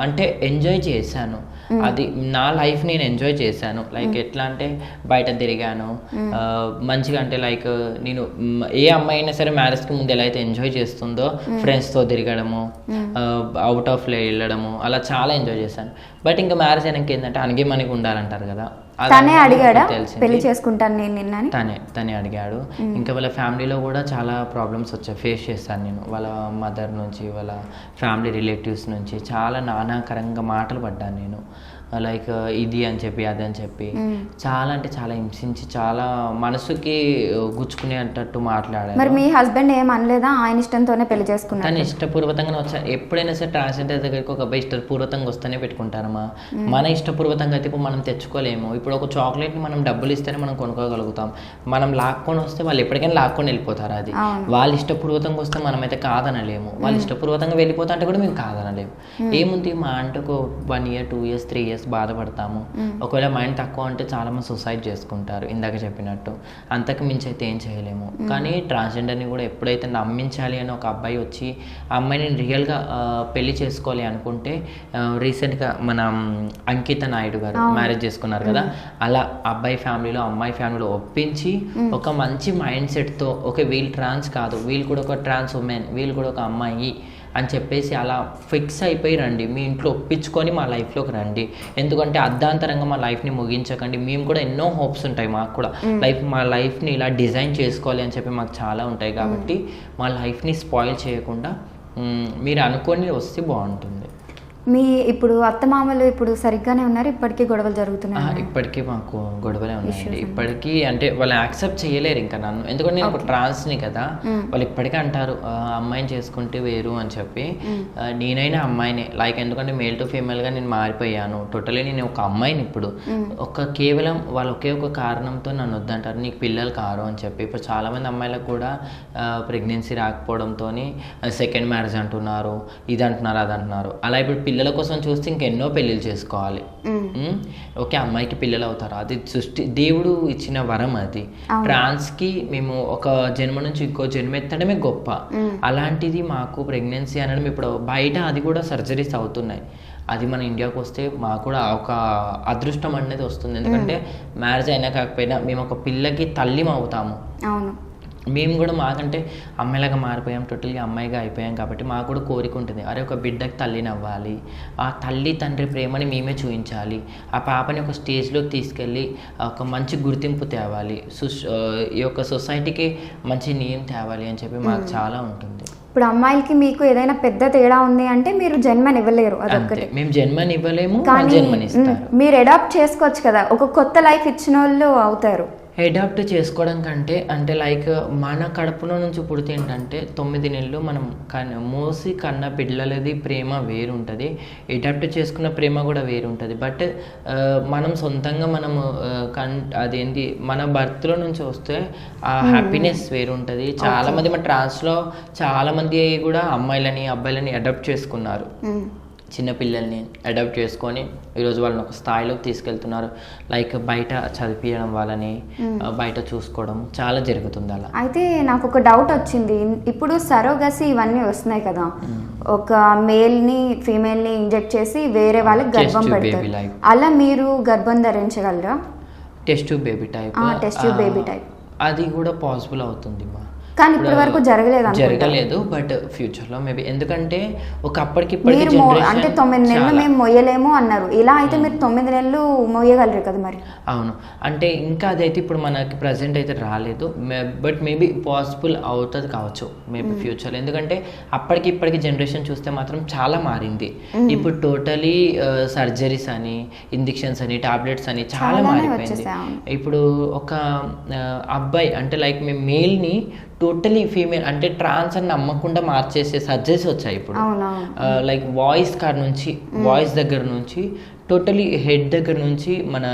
అంటే ఎంజాయ్ చేశాను, అది నా లైఫ్ నేను ఎంజాయ్ చేశాను. లైక్ ఎట్లా అంటే బయట తిరిగాను మంచిగా. అంటే లైక్ నేను ఏ అమ్మాయి అయినా సరే మ్యారేజ్కి ముందు ఎలా అయితే ఎంజాయ్ చేస్తుందో, ఫ్రెండ్స్తో తిరగడము, అవుట్ ఆఫ్ వెళ్ళడము, అలా చాలా ఎంజాయ్ చేశాను. బట్ ఇంకా మ్యారేజ్ అయినాక ఏంటంటే అనగే మనకి ఉండాలంటారు కదా, తనే అడిగాడా పెళ్లి చేసుకుంటాను నేను నిన్నని? తనే అడిగాడు. ఇంకా వాళ్ళ ఫ్యామిలీలో కూడా చాలా ప్రాబ్లమ్స్ వచ్చాయి, ఫేస్ చేశాను నేను. వాళ్ళ మదర్ నుంచి, వాళ్ళ ఫ్యామిలీ రిలేటివ్స్ నుంచి చాలా నానాకరంగా మాటలు పడ్డాను నేను. లైక్ ఇది అని చెప్పి అది అని చెప్పి చాలా అంటే చాలా హింసించి చాలా మనసుకి గుచ్చుకునేటట్టు మాట్లాడారు. మరి మీ హస్బెండ్ ఏం అనలేదా? ఆయన ఇష్టంతోనే పెళ్లి చేసుకున్నారు. తను ఇష్టపూర్వకంగా వచ్చా. ఎప్పుడైనా సరే ట్రాన్స్జెండర్ దగ్గరికి ఒక అబ్బాయి ఇష్టపూర్వకంగా వస్తేనే పెట్టుకుంటారమ్మా. మన ఇష్టపూర్వకంగా అయితే ఇప్పుడు మనం తెచ్చుకోలేము. ఇప్పుడు ఒక చాక్లెట్ని మనం డబ్బులు ఇస్తేనే మనం కొనుక్కోగలుగుతాం. మనం లాక్కొని వస్తే వాళ్ళు ఎప్పటికైనా లాక్కొని వెళ్ళిపోతారు. అది వాళ్ళు ఇష్టపూర్వకంగా వస్తే మనమైతే కాదనలేము. వాళ్ళు ఇష్టపూర్వకంగా వెళ్ళిపోతా అంటే కూడా మేము కాదనలేము. ఏముంది మా అంటే ఒక 1 year 2 years 3 years బాధపడతాము. ఒకవేళ మైండ్ తక్కువ అంటే చాలా మంది సూసైడ్ చేసుకుంటారు ఇందాక చెప్పినట్టు. అంతకు మించి అయితే ఏం చేయలేము. కానీ ట్రాన్స్జెండర్ని కూడా ఎప్పుడైతే నమ్మించాలి అని ఒక అబ్బాయి వచ్చి ఆ అమ్మాయిని రియల్గా పెళ్లి చేసుకోవాలి అనుకుంటే రీసెంట్గా మన అంకిత నాయుడు గారు మ్యారేజ్ చేసుకున్నారు కదా, అలా అబ్బాయి ఫ్యామిలీలో అమ్మాయి ఫ్యామిలీలో ఒప్పించి ఒక మంచి మైండ్ సెట్తో ఓకే వీళ్ళు ట్రాన్స్ కాదు, వీళ్ళు కూడా ఒక ట్రాన్స్ ఉమెన్, వీళ్ళు కూడా ఒక అమ్మాయి అని చెప్పేసి అలా ఫిక్స్ అయిపోయి రండి, మీ ఇంట్లో ఒప్పించుకొని మా లైఫ్లోకి రండి. ఎందుకంటే అర్ధాంతరంగా మా లైఫ్ని ముగించకండి. మేము కూడా ఎన్నో హోప్స్ ఉంటాయి మాకు కూడా, మా లైఫ్ని ఇలా డిజైన్ చేసుకోవాలి అని చెప్పి మాకు చాలా ఉంటాయి. కాబట్టి మా లైఫ్ని స్పాయిల్ చేయకుండా మీరు అనుకొని వస్తే బాగుంటుంది. మీ ఇప్పుడు అత్తమామలు ఇప్పుడు సరిగ్గానే ఉన్నారు? ఇప్పటికీ గొడవలు జరుగుతున్నాయి? ఇప్పటికీ మాకు గొడవలే ఉన్నాయండి. ఇప్పటికీ అంటే వాళ్ళు యాక్సెప్ట్ చేయలేరు ఇంకా నన్ను, ఎందుకంటే నేను ఒక ట్రాన్స్ని కదా. వాళ్ళు ఇప్పటికీ అంటారు అమ్మాయిని చేసుకుంటే వేరు అని చెప్పి. నేనైనా అమ్మాయినే, లైక్ ఎందుకంటే మేల్ టు ఫీమేల్గా నేను మారిపోయాను టోటలీ. నేను ఒక అమ్మాయిని ఇప్పుడు. కేవలం వాళ్ళు ఒకే ఒక కారణంతో నన్ను వద్దంటారు, నీకు పిల్లలు కారు అని చెప్పి. ఇప్పుడు చాలామంది అమ్మాయిలకు కూడా ప్రెగ్నెన్సీ రాకపోవడంతో సెకండ్ మ్యారేజ్ అంటున్నారు, ఇది అంటున్నారు, అది అంటున్నారు. అలా ఇప్పుడు పిల్లల కోసం చూస్తే ఇంకెన్నో పెళ్ళిళ్ళు చేసుకోవాలి. ఓకే అమ్మాయికి పిల్లలు అవుతారు, అది దేవుడు ఇచ్చిన వరం. అది ట్రాన్స్కి మేము ఒక జన్మ నుంచి ఇంకో జన్మ ఎత్తడమే గొప్ప. అలాంటిది మాకు ప్రెగ్నెన్సీ అనడం ఇప్పుడు బయట అది కూడా సర్జరీస్ అవుతున్నాయి. అది మన ఇండియాకి వస్తే మాకు కూడా ఒక అదృష్టం అనేది వస్తుంది. ఎందుకంటే మ్యారేజ్ అయినా కాకపోయినా మేము ఒక పిల్లకి తల్లి అవుతాము. అవును, మేము కూడా మాకంటే అమ్మాయిలాగా మారిపోయాం, టోటల్గా అమ్మాయిగా అయిపోయాం. కాబట్టి మాకు కూడా కోరిక ఉంటుంది, అరే ఒక బిడ్డకి తల్లిని అవ్వాలి, ఆ తల్లి తండ్రి ప్రేమని మేమే చూపించాలి, ఆ పాపని ఒక స్టేజ్లోకి తీసుకెళ్ళి ఒక మంచి గుర్తింపు తేవాలి, ఈ యొక్క సొసైటీకి మంచి నేమ్ తేవాలి అని చెప్పి మాకు చాలా ఉంటుంది. ఇప్పుడు అమ్మాయిలకి మీకు ఏదైనా పెద్ద తేడా ఉంది అంటే మీరు జన్మనివ్వలేరు, అదొక్కటే. మేము జన్మనివ్వలేము, జన్మనిస్తారు. మీరు అడాప్ట్ చేసుకోవచ్చు కదా, ఒక కొత్త లైఫ్ ఇచ్చిన వాళ్ళు అవుతారు. అడాప్ట్ చేసుకోవడం కంటే అంటే లైక్ మన కడుపులో నుంచి పుడితే ఏంటంటే 9 నెలలు మనం మోసి కన్న పిల్లలది ప్రేమ వేరుంటుంది, అడాప్ట్ చేసుకున్న ప్రేమ కూడా వేరుంటుంది. బట్ మనం సొంతంగా మనము అదేంటి మన బర్త్లో నుంచి వస్తే ఆ హ్యాపీనెస్ వేరుంటుంది. చాలామంది మన ట్రాన్స్లో చాలామంది కూడా అమ్మాయిలని అబ్బాయిలని అడాప్ట్ చేసుకున్నారు. చిన్నపిల్లల్ని అడాప్ట్ చేసుకొని ఈరోజు వాళ్ళని ఒక స్థాయిలోకి తీసుకెళ్తున్నారు. లైక్ బయట చదివించడం, వాళ్ళని బయట చూసుకోవడం చాలా జరుగుతుంది అలా. అయితే నాకు ఒక డౌట్ వచ్చింది, ఇప్పుడు సరోగసి ఇవన్నీ వస్తున్నాయి కదా, ఒక మేల్ని ఫీమేల్ని ఇంజెక్ట్ చేసి వేరే వాళ్ళకి గర్భం పెడతారు, అలా మీరు గర్భం ధరించగలరా? Test tube baby type. Test tube baby type అది కూడా పాసిబుల్ అవుతుంది మా, కానీ ఇప్పటి వరకు జరగలేదు. బట్ ఫ్యూచర్లో మేబీ, ఎందుకంటే ఒకప్పటికి అంటే 9 నెలలు మేము మొయ్యలేము అన్నారు, ఇలా అయితే మీరు 9 నెలలు మొయ్యగలరు కదా మరి? అవును, అంటే ఇంకా అదైతే ఇప్పుడు మనకి ప్రజెంట్ అయితే రాలేదు, బట్ మేబీ పాసిబుల్ అవుతుంది కావచ్చు మేబీ ఫ్యూచర్లో. ఎందుకంటే అప్పటికి ఇప్పటికి జనరేషన్ చూస్తే మాత్రం చాలా మారింది. ఇప్పుడు టోటలీ సర్జరీస్ అని, ఇంజెక్షన్స్ అని, టాబ్లెట్స్ అని చాలా మారిపోయింది. ఇప్పుడు ఒక అబ్బాయి అంటే లైక్ మేము మేల్ని టోటలీ ఫీమేల్ అంటే ట్రాన్స్ అని నమ్మకుండా మార్చేసే సర్జరీస్ వచ్చాయి ఇప్పుడు. లైక్ వాయిస్ కార్ నుంచి, వాయిస్ దగ్గర నుంచి టోటలీ హెడ్ దగ్గర నుంచి మన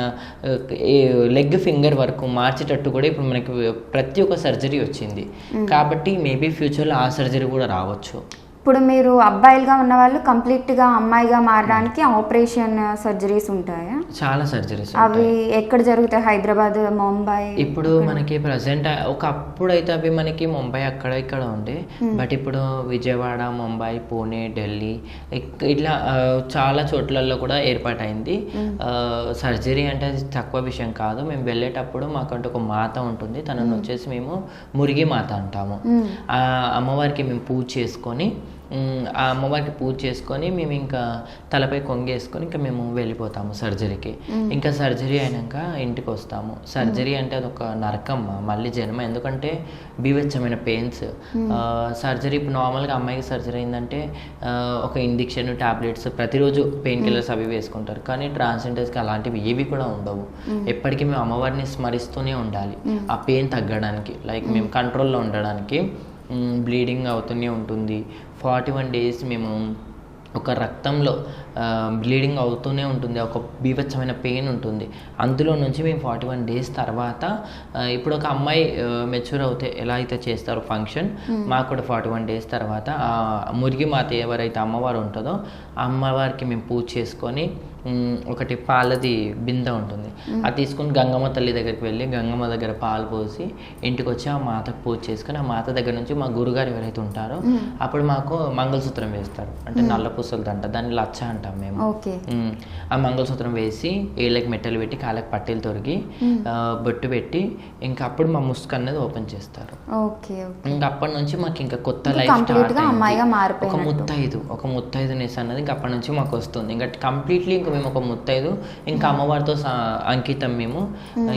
లెగ్ ఫింగర్ వరకు మార్చేటట్టు కూడా ఇప్పుడు మనకి ప్రతి ఒక్క సర్జరీ వచ్చింది. కాబట్టి మేబీ ఫ్యూచర్లో ఆ సర్జరీ కూడా రావచ్చు. ఇప్పుడు మీరు అబ్బాయిలుగా ఉన్న వాళ్ళు కంప్లీట్గా అమ్మాయిగా మారడానికి ఆపరేషన్ సర్జరీస్ ఉంటాయా? చాలా సర్జరీస్. అవి ఎక్కడ జరుగుతాయి? హైదరాబాద్, ముంబై? ఇప్పుడు మనకి ప్రజెంట్ ఒకప్పుడు అయితే అవి మనకి ముంబై అక్కడ ఇక్కడ ఉండే, బట్ ఇప్పుడు విజయవాడ, ముంబై, పూణే, ఢిల్లీ ఇట్లా చాలా చోట్లలో కూడా ఏర్పాటైంది. సర్జరీ అంటే అది తక్కువ విషయం కాదు. మేము వెళ్ళేటప్పుడు మాకంటే ఒక మాత ఉంటుంది, తనను వచ్చేసి మేము మురిగి మాత అంటాము. ఆ అమ్మవారికి మేము పూజ చేసుకొని ఆ అమ్మవారికి పూజ చేసుకొని మేము ఇంకా తలపై కొంగేసుకొని ఇంకా మేము వెళ్ళిపోతాము సర్జరీకి. ఇంకా సర్జరీ అయినాక ఇంటికి వస్తాము. సర్జరీ అంటే అదొక నరకం, మళ్ళీ జన్మ. ఎందుకంటే బీభత్సమైన పెయిన్స్. సర్జరీ ఇప్పుడు నార్మల్గా అమ్మాయికి సర్జరీ అయిందంటే ఒక ఇంజెక్షన్, టాబ్లెట్స్, ప్రతిరోజు పెయిన్ కిల్లర్స్ అవి వేసుకుంటారు. కానీ ట్రాన్స్జెండర్స్కి అలాంటివి ఏవి కూడా ఉండవు. ఎప్పటికీ మేము అమ్మవారిని స్మరిస్తూనే ఉండాలి ఆ పెయిన్ తగ్గడానికి, లైక్ మేము కంట్రోల్లో ఉండడానికి. బ్లీడింగ్ అవుతూనే ఉంటుంది. 41 days మేము ఒక రక్తంలో బ్లీడింగ్ అవుతూనే ఉంటుంది, ఒక బీభత్సమైన పెయిన్ ఉంటుంది. అందులో నుంచి మేము 41 days తర్వాత ఇప్పుడు ఒక అమ్మాయి మెచ్యూర్ అవుతే ఎలా అయితే చేస్తారో ఫంక్షన్, మాకు కూడా 41 days తర్వాత ఆ మురిగి మాత ఎవరైతే అమ్మవారు ఉంటుందో ఆ అమ్మవారికి మేము పూజ చేసుకొని ఒకటి పాలది బిందె ఉంటుంది, అది తీసుకుని గంగమ్మ తల్లి దగ్గరికి వెళ్ళి గంగమ్మ దగ్గర పాలు పోసి ఇంటికి వచ్చి ఆ మాతకు పూజ చేసుకొని ఆ మాత దగ్గర నుంచి మా గురుగారు ఎవరైతే ఉంటారో అప్పుడు మాకు మంగళసూత్రం వేస్తారు. అంటే నల్ల పూసలతో అంట, దాన్ని లచ్చ అంటాం మేము. ఆ మంగళసూత్రం వేసి ఏళ్ళకి మెట్టలు పెట్టి కాళ్ళకి పట్టీలు తొరిగి బొట్టు పెట్టి ఇంకా అప్పుడు మా ముసుగు అనేది ఓపెన్ చేస్తారు. ఇంకా అప్పటి నుంచి మాకు ఇంకా కొత్త లైఫ్ స్టార్ట్ అయింది. ఒక ముత్తైదునెస్ అన్నది ఇంకా అప్పటి నుంచి మాకు వస్తుంది. ఇంకా కంప్లీట్లీ ఇంకా మేము ఒక ముత్తైదు, ఇంకా అమ్మవారితో అంకితం మేము.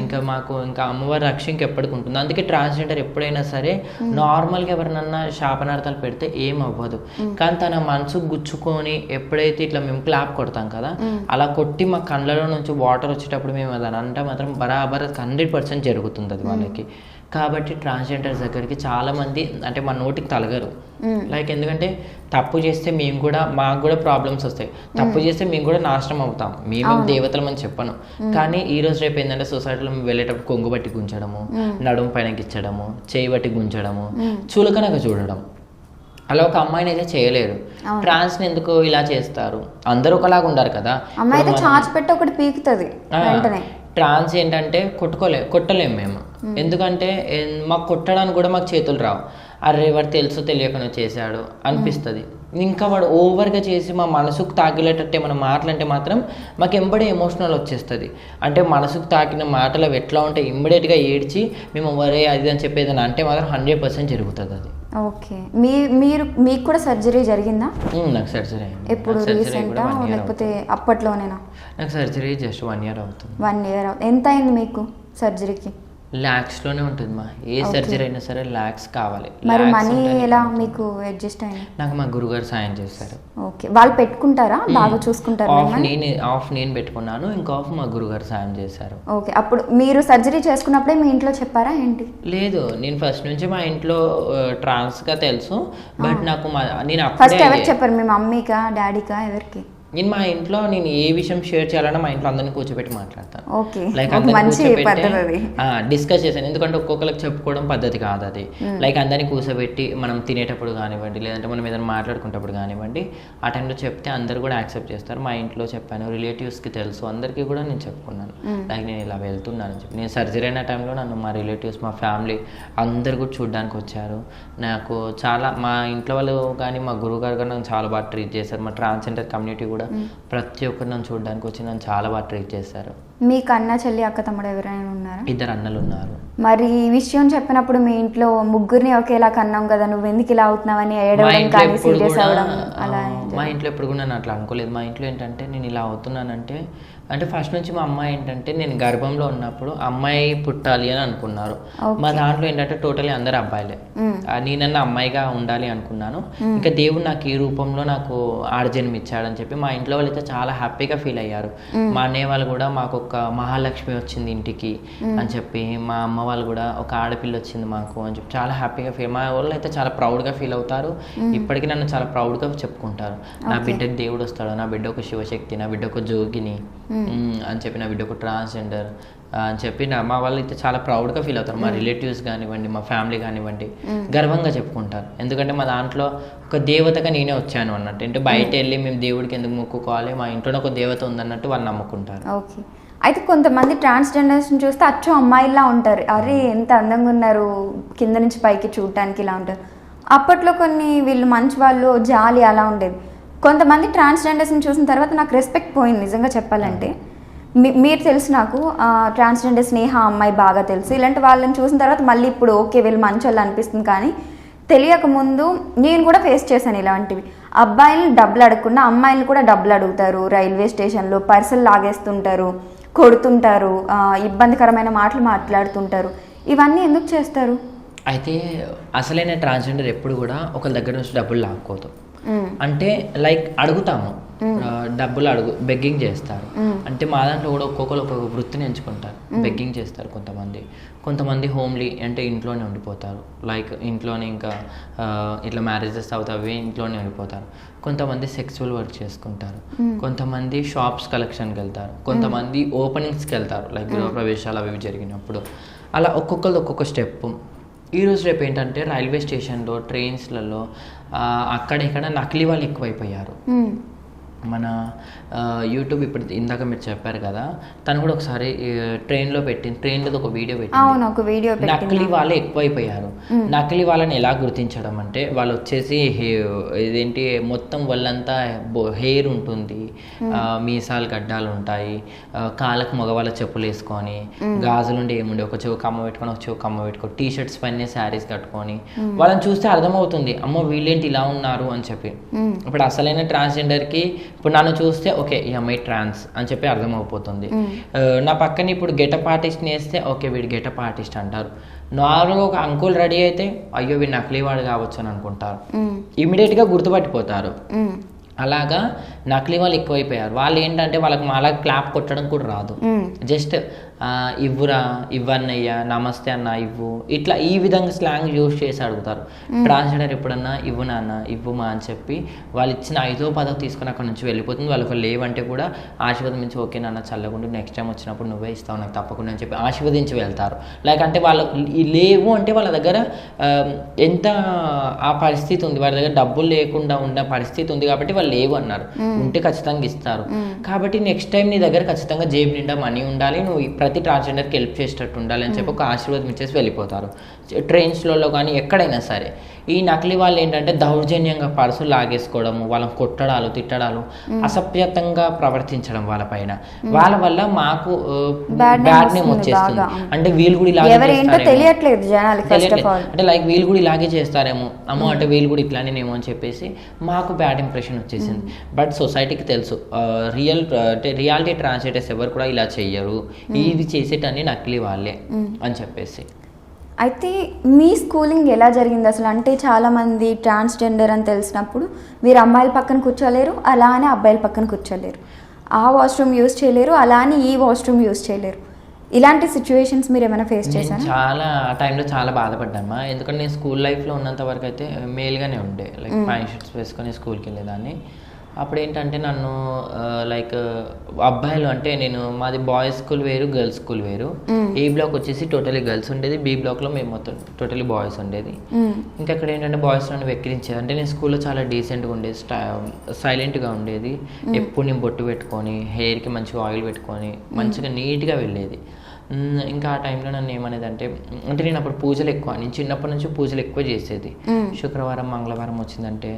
ఇంకా మాకు ఇంకా అమ్మవారి రక్ష ఇంకెప్పటికి ఉంటుంది. అందుకే ట్రాన్స్జెండర్ ఎప్పుడైనా సరే నార్మల్గా ఎవరినన్నా శాపనార్థాలు పెడితే ఏం అవ్వదు. కానీ తన మనసు గుచ్చుకొని ఎప్పుడైతే ఇట్లా మేము క్లాప్ కొడతాం కదా, అలా కొట్టి మా కళ్ళలో నుంచి వాటర్ వచ్చేటప్పుడు మేము అదని అంటే మాత్రం బరాబర్ 100% జరుగుతుంది అది వాళ్ళకి. కాబట్టి ట్రాన్స్జెండర్స్ దగ్గరికి చాలామంది అంటే మా నోటికి తలగరు. లైక్ ఎందుకంటే తప్పు చేస్తే మేము కూడా, మాకు కూడా ప్రాబ్లమ్స్ వస్తాయి. తప్పు చేస్తే మేము కూడా నాశనం అవుతాం. మేము దేవతలం అని చెప్పను. కానీ ఈ రోజు రేపు ఏంటంటే సొసైటీలో మేము వెళ్ళేటప్పుడు కొంగు బట్టి గుంచడము, నడుము పైన గిచ్చడము, చేయి బట్టి గుంచడము, చులకనగా చూడడం, అలా ఒక అమ్మాయిని అయితే చేయలేరు. ట్రాన్స్ ఎందుకు ఇలా చేస్తారు? అందరూ ఒకలాగా ఉండారు కదా. ట్రాన్స్ ఏంటంటే కొట్టలేము మేము. ఎందుకంటే మాకు కొట్టడానికి కూడా మాకు చేతులు రావు. అరే వాడు తెలుసో తెలియకనో చేశాడు అనిపిస్తుంది. ఇంకా వాడు ఓవర్గా చేసి మా మనసుకు తాకిలేటట్టు ఏమైనా మాటలంటే మాత్రం మాకు ఎంబడే ఎమోషనల్ వచ్చేస్తుంది. అంటే మనసుకు తాకిన మాటలు ఎట్లా ఉంటే ఇమ్మీడియట్గా ఏడ్చి మేము వరే అది అని చెప్పేదని అంటే మాత్రం 100% జరుగుతుంది అది. ఓకే, మీకు కూడా సర్జరీ జరిగిందా? నాకు సర్జరీ అయింది. ఎప్పుడు రీసెంటా లేకపోతే అప్పట్లోనేనా? నాకు సర్జరీ జస్ట్ 1 year అవుతుంది. 1 year ఎంత అయింది మీకు సర్జరీకి? లాక్స్లోనే ఉంటుంది మా ఏ సర్జరీ అయినా సరే లాక్స్ కావాలి. మరి మనీ ఎలా మీకు అడ్జస్ట్ అయింది? నాకు మా గురుగారు సాయం చేశారు. ఓకే, వాళ్ళు పెట్టుకుంటారా? బాగా చూసుకుంటారా? ఆఫ్ నేను పెట్టుకున్నాను, ఇంకా ఆఫ్ మా గురుగారు సాయం చేశారు. ఓకే, అప్పుడు మీరు సర్జరీ చేసుకున్నప్పుడే మీ ఇంట్లో చెప్పారా ఏంటి? లేదు, నేను ఫస్ట్ నుంచి మా ఇంట్లో ట్రాన్స్గా తెలుసు. బట్ నాకు నేను ఫస్ట్ ఎవరికి చెప్పారు? మీ మమ్మీకా, డాడీకా, ఎవరికి? నేను మా ఇంట్లో నేను ఏ విషయం షేర్ చేయాలన్నా మా ఇంట్లో అందరినీ కూర్చోబెట్టి మాట్లాడతాను. లైక్ అందరినీ డిస్కస్ చేశాను. ఎందుకంటే ఒక్కొక్కరికి చెప్పుకోవడం పద్ధతి కాదు అది. లైక్ అందరినీ కూర్చోబెట్టి మనం తినేటప్పుడు కానివ్వండి, లేదంటే మనం ఏదైనా మాట్లాడుకునేటప్పుడు కానివ్వండి, ఆ టైంలో చెప్తే అందరు కూడా యాక్సెప్ట్ చేస్తారు. మా ఇంట్లో చెప్పాను, రిలేటివ్స్కి తెలుసు, అందరికీ కూడా నేను చెప్పుకున్నాను. లైక్ నేను ఇలా వెళ్తున్నాను అని చెప్పి. నేను సర్జరీ అయిన టైంలో నన్ను మా రిలేటివ్స్, మా ఫ్యామిలీ అందరు కూడా చూడడానికి వచ్చారు. నాకు చాలా మా ఇంట్లో వాళ్ళు కానీ మా గురువుగారు కానీ నన్ను చాలా బాగా ట్రీట్ చేశారు. మా ట్రాన్స్జెండర్ కమ్యూనిటీ కూడా ప్రతి ఒక్కరు నన్ను చూడడానికి వచ్చి నన్ను చాలా బాగా ట్రీట్ చేశారు. మీకు అన్న, చెల్లి, అక్క, తమ్ముడు ఎవరైనా ఉన్నారా? 2 అన్నలు ఉన్నారు. మరి ఈ విషయం చెప్పినప్పుడు మీ ఇంట్లో ముగ్గురిని ఒకేలా కన్నాం కదా, నువ్వు ఎందుకు ఇలా అవుతున్నావని ఏడవడం కానీ సీరియస్ అవ్వడం అలా? మా ఇంట్లో ఎప్పుడు కూడా నేను అట్లా అనుకోలేదు. మా ఇంట్లో ఏంటంటే నేను ఇలా అవుతున్నానంటే అంటే ఫస్ట్ నుంచి మా అమ్మాయి ఏంటంటే నేను గర్భంలో ఉన్నప్పుడు అమ్మాయి పుట్టాలి అని అనుకున్నారు. మా దాంట్లో ఏంటంటే టోటలీ అందరు అబ్బాయిలే. నేనన్నా అమ్మాయిగా ఉండాలి అనుకున్నాను. ఇంకా దేవుడు నాకు ఈ రూపంలో నాకు ఆడజన్మ ఇచ్చాడని చెప్పి మా ఇంట్లో వాళ్ళు అయితే చాలా హ్యాపీగా ఫీల్ అయ్యారు. మా అన్నయ్య వాళ్ళు కూడా మాకు ఒక మహాలక్ష్మి వచ్చింది ఇంటికి అని చెప్పి, మా అమ్మ వాళ్ళు కూడా ఒక ఆడపిల్ల వచ్చింది మాకు అని చెప్పి చాలా హ్యాపీగా ఫీల్, మా వాళ్ళు అయితే చాలా ప్రౌడ్గా ఫీల్ అవుతారు. ఇప్పటికీ నన్ను చాలా ప్రౌడ్గా చెప్పుకుంటారు. నా బిడ్డకి దేవుడు వస్తాడు, నా బిడ్డ ఒక శివశక్తి, నా బిడ్డ ఒక జోగిని అని చెప్పి, నా బిడ్డ ఒక ట్రాన్స్జెండర్ అని చెప్పి మా వాళ్ళు అయితే చాలా ప్రౌడ్గా ఫీల్ అవుతారు. మా రిలేటివ్స్ కానివ్వండి, మా ఫ్యామిలీ కానివ్వండి గర్వంగా చెప్పుకుంటారు. ఎందుకంటే మా దాంట్లో ఒక దేవతగా నేనే వచ్చాను అన్నట్టు. అంటే బయట వెళ్ళి మేము దేవుడికి ఎందుకు మొక్కుకోవాలి, మా ఇంట్లోనే ఒక దేవత ఉందన్నట్టు వాళ్ళు నమ్ముకుంటారు. ఓకే, అయితే కొంతమంది ట్రాన్స్జెండర్స్ని చూస్తే అచ్చం అమ్మాయిలా ఉంటారు. అరే ఎంత అందంగా ఉన్నారు, కింద నుంచి పైకి చూడటానికి ఇలా ఉంటారు. అప్పట్లో కొన్ని వీళ్ళు మంచి వాళ్ళు, జాలి అలా ఉండేది. కొంతమంది ట్రాన్స్జెండర్స్ని చూసిన తర్వాత నాకు రెస్పెక్ట్ పోయింది నిజంగా చెప్పాలంటే. మీరు తెలుసు నాకు, ట్రాన్స్జెండర్ స్నేహ అమ్మాయి బాగా తెలుసు. ఇలాంటి వాళ్ళని చూసిన తర్వాత మళ్ళీ ఇప్పుడు ఓకే వీళ్ళు మంచి వాళ్ళు అనిపిస్తుంది. కానీ తెలియక ముందు నేను కూడా ఫేస్ చేశాను ఇలాంటివి. అబ్బాయిలు డబ్బులు అడగకుండా అమ్మాయిలు కూడా డబ్బులు అడుగుతారు. రైల్వే స్టేషన్లో పర్సులు లాగేస్తుంటారు, కొడుతుంటారు, ఇబ్బందికరమైన మాటలు మాట్లాడుతుంటారు. ఇవన్నీ ఎందుకు చేస్తారు? అయితే అసలైన ట్రాన్స్జెండర్ ఎప్పుడు కూడా ఒకరి దగ్గర నుంచి డబ్బులు లాక్కోదు. అంటే లైక్ అడుగుతాము, డబ్బులు బెగ్గింగ్ చేస్తారు. అంటే మా దాంట్లో కూడా ఒక్కొక్కరు ఒక్కొక్క వృత్తిని ఎంచుకుంటారు. బెగ్గింగ్ చేస్తారు కొంతమంది హోమ్లీ అంటే ఇంట్లోనే ఉండిపోతారు. లైక్ ఇంట్లోనే ఇంకా ఇట్లా మ్యారేజెస్ అవుతాయి, ఇంట్లోనే ఉండిపోతారు. కొంతమంది సెక్సువల్ వర్క్ చేసుకుంటారు, కొంతమంది షాప్స్ కలెక్షన్కి వెళ్తారు, కొంతమంది ఓపెనింగ్స్కి వెళ్తారు, లైక్ గృహప్రవేశాలు అవి జరిగినప్పుడు. అలా ఒక్కొక్కరు ఒక్కొక్క స్టెప్. ఈరోజు రేపు ఏంటంటే రైల్వే స్టేషన్లో, ట్రైన్స్లలో అక్కడ ఇక్కడ నకిలీ వాళ్ళు ఎక్కువైపోయారు. మన యూట్యూబ్ ఇప్పుడు ఇందాక మీరు చెప్పారు కదా, తను కూడా ఒకసారి ట్రైన్లో ఒక వీడియో పెట్టింది. నకిలీ వాళ్ళే ఎక్కువైపోయారు. నకిలీ వాళ్ళని ఎలా గుర్తించడం అంటే, వాళ్ళు వచ్చేసి ఇదేంటి మొత్తం వాళ్ళంతా హెయిర్ ఉంటుంది, మీసాలు గడ్డాలు ఉంటాయి, కాళ్ళకు మగవాళ్ళ చెప్పులు వేసుకొని, గాజులుండి ఏముండి ఒక చెవు కమ్మ పెట్టుకొని ఒక చెవు కమ్మ పెట్టుకొని, టీ షర్ట్స్ పైన శారీస్ కట్టుకొని, వాళ్ళని చూస్తే అర్థమవుతుంది అమ్మో వీళ్ళేంటి ఇలా ఉన్నారు అని చెప్పి. ఇప్పుడు అసలైన ట్రాన్స్జెండర్కి ఇప్పుడు నన్ను చూస్తే ఓకే ఈ అమ్మాయి ట్రాన్స్ అని చెప్పి అర్థమైపోతుంది. నా పక్కన ఇప్పుడు గెటప్ ఆర్టిస్ట్ని వేస్తే ఓకే వీడు గెటప్ ఆర్టిస్ట్ అంటారు. నార్మల్గా ఒక అంకుల్ రెడీ అయితే అయ్యో వీడు నకిలీ వాడు కావచ్చు అని అనుకుంటారు, ఇమీడియట్గా గుర్తుపట్టిపోతారు. అలాగా నకిలీ వాళ్ళు ఎక్కువైపోయారు. వాళ్ళు ఏంటంటే వాళ్ళకి మాలా క్లాప్ కొట్టడం కూడా రాదు, జస్ట్ ఇవ్వురా, ఇవ్వన్నయ్యా, నమస్తే అన్న, ఇవ్వు, ఇట్లా ఈ విధంగా స్లాంగ్ యూజ్ చేసి అడుగుతారు. ట్రాన్స్జెండర్ ఎప్పుడన్నా ఇవ్వు నాన్న, ఇవ్వుమా అని చెప్పి వాళ్ళు ఇచ్చిన 5వ 10వ తీసుకొని అక్కడ నుంచి వెళ్ళిపోతుంది. వాళ్ళకి లేవంటే కూడా ఆశీర్వదించి ఓకే నాన్న చల్లకుండా నెక్స్ట్ టైం వచ్చినప్పుడు నువ్వే ఇస్తావు నాకు తప్పకుండా అని చెప్పి ఆశీర్వదించి వెళ్తారు. లైక్ అంటే వాళ్ళు లేవు అంటే వాళ్ళ దగ్గర ఎంత ఆ పరిస్థితి ఉంది, వాళ్ళ దగ్గర డబ్బులు లేకుండా ఉన్న పరిస్థితి ఉంది కాబట్టి వాళ్ళు లేవు అన్నారు. ఉంటే ఖచ్చితంగా ఇస్తారు. కాబట్టి నెక్స్ట్ టైం నీ దగ్గర ఖచ్చితంగా జేబు నిండా మనీ ఉండాలి, నువ్వు ప్రతి ట్రాన్స్జెండర్కి హెల్ప్ చేసేటట్టు ఉండాలి అని చెప్పి ఒక ఆశీర్వాదం ఇచ్చేసి వెళ్ళిపోతారు. ట్రైన్స్లలో కానీ ఎక్కడైనా సరే ఈ నకిలీ వాళ్ళు ఏంటంటే దౌర్జన్యంగా పర్సులు లాగేసుకోవడము, వాళ్ళని కొట్టడాలు, తిట్టడాలు, అసభ్యతంగా ప్రవర్తించడం వాళ్ళపైన, వాళ్ళ వల్ల మాకు బ్యాడ్ నేమ్ వచ్చేస్తుంది. అంటే వీళ్ళు కూడా ఇలాగే తెలియట్లేదు అంటే లైక్ వీళ్ళు కూడా ఇలాగే చేస్తారేమో, అమ్మో అంటే వీళ్ళు కూడా ఇట్లానేమో అని చెప్పేసి మాకు బ్యాడ్ ఇంప్రెషన్ వచ్చేసింది. బట్ సొసైటీకి తెలుసు రియాలిటీ ట్రాన్స్జెండర్స్ ఎవరు కూడా ఇలా చెయ్యరు, ఇది చేసేటన్ని నకిలీ వాళ్ళే అని చెప్పేసి. అయితే మీ స్కూలింగ్ ఎలా జరిగింది అసలు? అంటే చాలామంది ట్రాన్స్జెండర్ అని తెలిసినప్పుడు మీరు అమ్మాయిల పక్కన కూర్చోలేరు, అలా అని అబ్బాయిల పక్కన కూర్చోలేరు, ఆ వాష్రూమ్ యూజ్ చేయలేరు, అలా అని ఈ వాష్రూమ్ యూజ్ చేయలేరు. ఇలాంటి సిచ్యువేషన్స్ మీరు ఏమైనా ఫేస్ చేశారా? చాలా ఆ టైంలో చాలా బాధపడ్డామా, ఎందుకంటే నేను స్కూల్ లైఫ్లో ఉన్నంత వరకు అయితే మేల్గానే ఉండే, లైక్ ప్యాంట్ షర్ట్స్ వేసుకొని స్కూల్కి వెళ్ళేదాన్ని. అప్పుడు ఏంటంటే నన్ను లైక్ అబ్బాయిలు అంటే మాది బాయ్స్ స్కూల్ వేరు, గర్ల్స్ స్కూల్ వేరు. ఏ బ్లాక్ వచ్చేసి టోటలీ గర్ల్స్ ఉండేది, బి బ్లాక్లో మేము మొత్తం టోటలీ బాయ్స్ ఉండేది. ఇంకా అక్కడ ఏంటంటే బాయ్స్ నన్ను వెక్కిరించేది. అంటే నేను స్కూల్లో చాలా డీసెంట్గా ఉండేది, సైలెంట్గా ఉండేది, ఎప్పుడు నేను బొట్టు పెట్టుకొని హెయిర్కి మంచిగా ఆయిల్ పెట్టుకొని మంచిగా నీట్గా వెళ్ళేది. ఇంకా ఆ టైంలో నన్ను ఏమనేది అంటే నేను అప్పుడు పూజలు ఎక్కువ, నేను చిన్నప్పటి నుంచి పూజలు ఎక్కువ చేసేది. శుక్రవారం మంగళవారం వచ్చిందంటే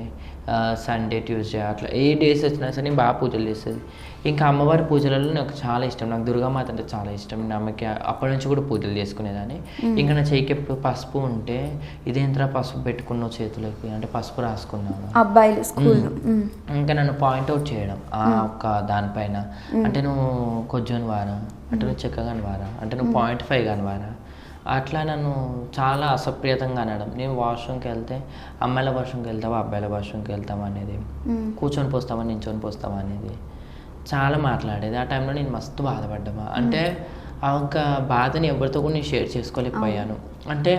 సండే ట్యూస్డే అట్లా ఏ డేస్ వచ్చినా సరే నేను బాగా పూజలు చేసేది. ఇంకా అమ్మవారి పూజలలో నాకు చాలా ఇష్టం, నాకు దుర్గామాత అంటే చాలా ఇష్టం. నేను అమ్మకి అప్పటి నుంచి కూడా పూజలు చేసుకునేదాన్ని. ఇంకా నా చేయికి ఎప్పుడు పసుపు ఉంటే ఇదేంట్రా పసుపు పెట్టుకున్నావు చేతులకి అంటే పసుపు రాసుకున్నాను అబ్బాయిలు స్కూల్. ఇంకా నన్ను పాయింట్అవుట్ చేయడం ఆ ఒక్క దానిపైన, అంటే నువ్వు కొంచెం వారా, అంటే నువ్వు చెక్కగాని వారా, అంటే నువ్వు 0.5 కాని వారా, అట్లా నన్ను చాలా అసభ్యతంగా అనడం. నేను వాష్రూమ్కి వెళ్తే అమ్మాయిల వాష్రూమ్కి వెళ్తావా అబ్బాయిల వాష్రూమ్కి వెళ్తావా అనేది, కూర్చొని పోస్తావా నించొని పోస్తావా అనేది చాలా మాట్లాడేది. ఆ టైంలో నేను మస్తు బాధపడ్డామా, అంటే ఆ ఒక్క బాధని ఎవరితో కూడా నేను షేర్ చేసుకోలేకపోయాను. అంటే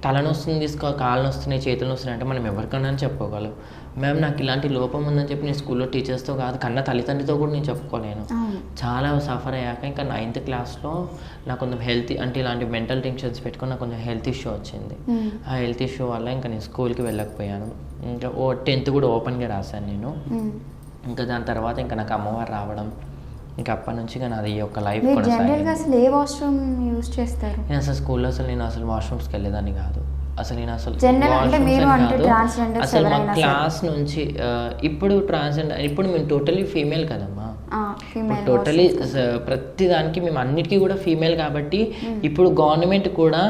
తలనొస్తుంది, కాళ్ళు వస్తున్నాయి, చేతులు వస్తున్నాయి అంటే మనం ఎవరికన్నా చెప్పుకోగలం. మ్యామ్ నాకు ఇలాంటి లోపం ఉందని చెప్పి నేను స్కూల్లో టీచర్స్తో కాదు కన్నా తల్లిదండ్రితో కూడా నేను చెప్పుకోలేను. చాలా సఫర్ అయ్యాక ఇంకా 9th క్లాస్లో నాకు కొంచెం అంటే ఇలాంటి మెంటల్ టెన్షన్స్ పెట్టుకొని నాకు కొంచెం హెల్త్ ఇష్యూ వచ్చింది. ఆ హెల్త్ ఇష్యూ వల్ల ఇంకా నేను స్కూల్కి వెళ్ళకపోయాను. ఇంకా 10th కూడా ఓపెన్గా రాశాను నేను. ఇంకా దాని తర్వాత ఇంకా నాకు అమ్మవారు రావడం, ఇంకా అప్పటి నుంచి కానీ అది ఒక లైఫ్ కూడా. అసలు ఏ వాష్రూమ్ యూజ్ చేస్తారు? నేను అసలు స్కూల్లో నేను వాష్రూమ్స్కి వెళ్ళేదాన్ని కాదు. అసలు నేను అసలు మా క్లాస్ నుంచి ఇప్పుడు ట్రాన్స్జెండర్, ఇప్పుడు మేము టోటలీ ఫీమేల్ కదమ్మా, ఫీమేల్ టోటలీ ప్రతి దానికి మేము అన్నిటికీ కూడా ఫీమేల్ కాబట్టి ఇప్పుడు గవర్నమెంట్ కూడా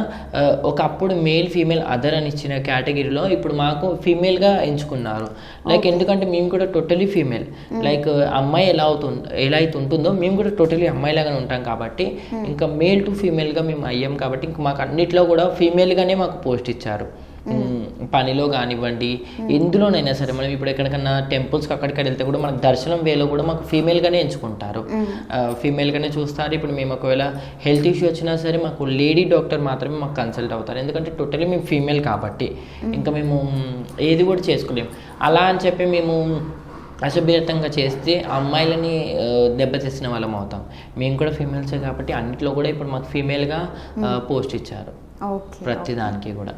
ఒకప్పుడు మేల్ ఫీమేల్ అదర్ అని ఇచ్చిన కేటగిరీలో ఇప్పుడు మాకు ఫీమేల్గా ఎంచుకున్నారు. లైక్ ఎందుకంటే మేము కూడా టోటలీ ఫీమేల్, లైక్ అమ్మాయి ఎలా అయితే ఉంటుందో మేము కూడా టోటలీ అమ్మాయిలాగానే ఉంటాం కాబట్టి ఇంకా మేల్ టు ఫీమేల్గా మేము అయ్యాం కాబట్టి ఇంక మాకు అన్నిట్లో కూడా ఫీమేల్గానే మాకు పోస్ట్ ఇచ్చారు. పనిలో కానివ్వండి ఎందులోనైనా సరే, మనం ఇప్పుడు ఎక్కడికన్నా టెంపుల్స్కి అక్కడికి వెళ్తే కూడా మనకు దర్శనం వేలో కూడా మాకు ఫీమేల్గానే ఎంచుకుంటారు, ఫీమేల్గానే చూస్తారు. ఇప్పుడు మేము ఒకవేళ హెల్త్ ఇష్యూ వచ్చినా సరే మాకు లేడీ డాక్టర్ మాత్రమే మాకు కన్సల్ట్ అవుతారు, ఎందుకంటే టోటలీ మేము ఫీమేల్ కాబట్టి ఇంకా మేము ఏది కూడా చేసుకోలేము. అలా అని చెప్పి మేము అసభ్యతంగా చేస్తే అమ్మాయిలని దెబ్బతీసిన వాళ్ళం అవుతాం. మేము కూడా ఫీమేల్సే కాబట్టి అన్నిట్లో కూడా ఇప్పుడు మాకు ఫీమేల్గా పోస్ట్ ఇచ్చారు ప్రతి దానికి కూడా.